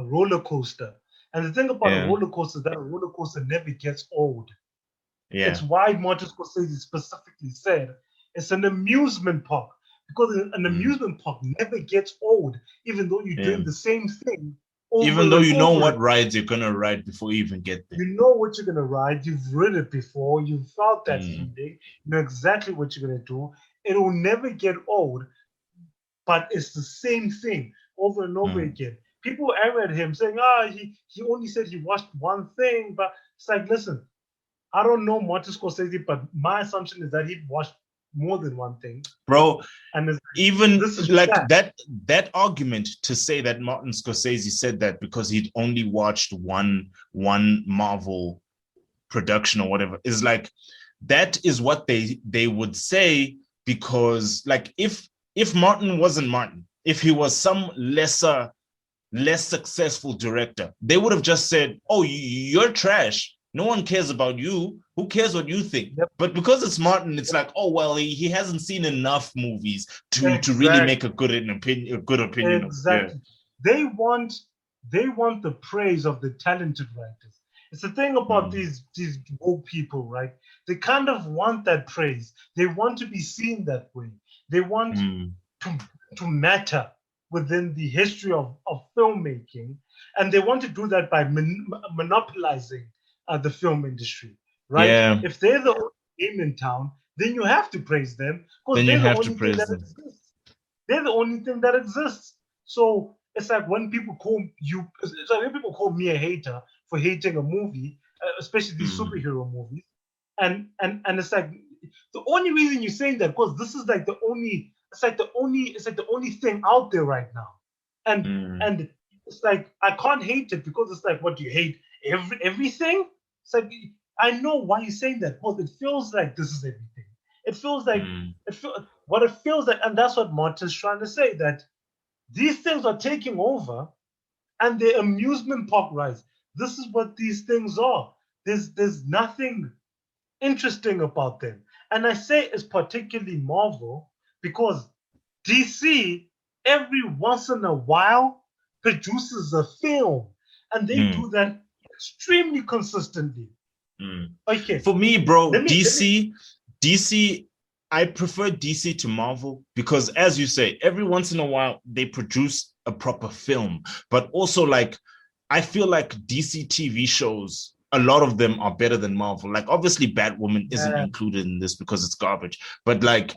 roller coaster. And the thing about a roller coaster is that a roller coaster never gets old. Yeah. It's why Martin Scorsese specifically said it's an amusement park, because an amusement park never gets old, even though you're doing the same thing. Even though you know what rides you're going to ride before you even get there. You know what you're going to ride. You've ridden it before. You've felt that feeling. You know exactly what you're going to do. It will never get old, but it's the same thing over and over again. People argue at him saying, he only said he watched one thing. But it's like, listen, I don't know Martin Scorsese, but my assumption is that he watched more than one thing. Bro, and even like that argument to say that Martin Scorsese said that because he'd only watched one Marvel production or whatever is like, that is what they would say, because like if Martin wasn't Martin, if he was some less successful director, they would have just said, "Oh, you're trash. No one cares about you. Who cares what you think?" Yep. But because it's Martin, it's like, oh well, he hasn't seen enough movies to really make a good opinion. Exactly. They want the praise of the talented writers. It's the thing about these woke people, right? They kind of want that praise. They want to be seen that way. They want to matter within the history of filmmaking, and they want to do that by monopolizing the film industry, right? Yeah. If they're the only game in town, then you have to praise them, because they're the only thing that exists. They're the only thing that exists. So it's like when people call me a hater for hating a movie, especially these superhero movies, and it's like the only reason you're saying that because this is like the only thing out there right now, and it's like I can't hate it because it's like, what do you hate? Everything? It's like, I know why you're saying that, because it feels like this is everything. It feels like what it feels like, and that's what Martin's trying to say, that these things are taking over, and they're amusement park rides. This is what these things are. There's nothing interesting about them, and I say it's particularly Marvel because DC every once in a while produces a film, and they do that extremely consistently. Okay. For me, bro, DC, I prefer DC to Marvel because, as you say, every once in a while they produce a proper film. But also, like, I feel like DC TV shows, a lot of them are better than Marvel. Like, obviously, Batwoman isn't included in this because it's garbage. But, like,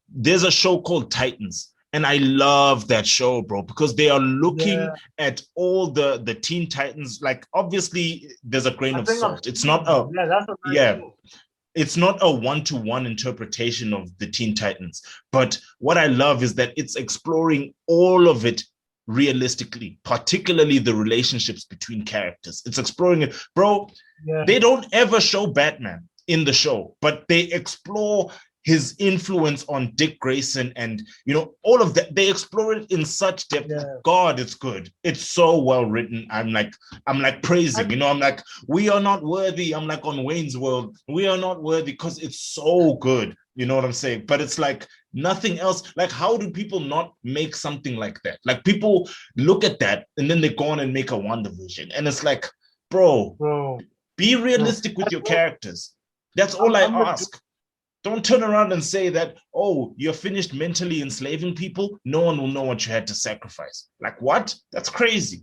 there's a show called Titans. And I love that show, bro, because they are looking at all the Teen Titans. Like, obviously, there's a grain of salt. It's not it's not a one-to-one interpretation of the Teen Titans. But what I love is that it's exploring all of it realistically, particularly the relationships between characters. It's exploring it. Bro, they don't ever show Batman in the show, but they explore his influence on Dick Grayson and, you know, all of that. They explore it in such depth. Yeah. God, it's good. It's so well written. I'm like praising, you know, I'm like, we are not worthy. I'm like on Wayne's World. We are not worthy because it's so good. You know what I'm saying? But it's like nothing else. Like, how do people not make something like that? Like, people look at that and then they go on and make a WandaVision. And it's like, bro, be realistic with your characters. That's all I ask. Don't turn around and say that, oh, you're finished mentally enslaving people. No one will know what you had to sacrifice. Like, what? That's crazy.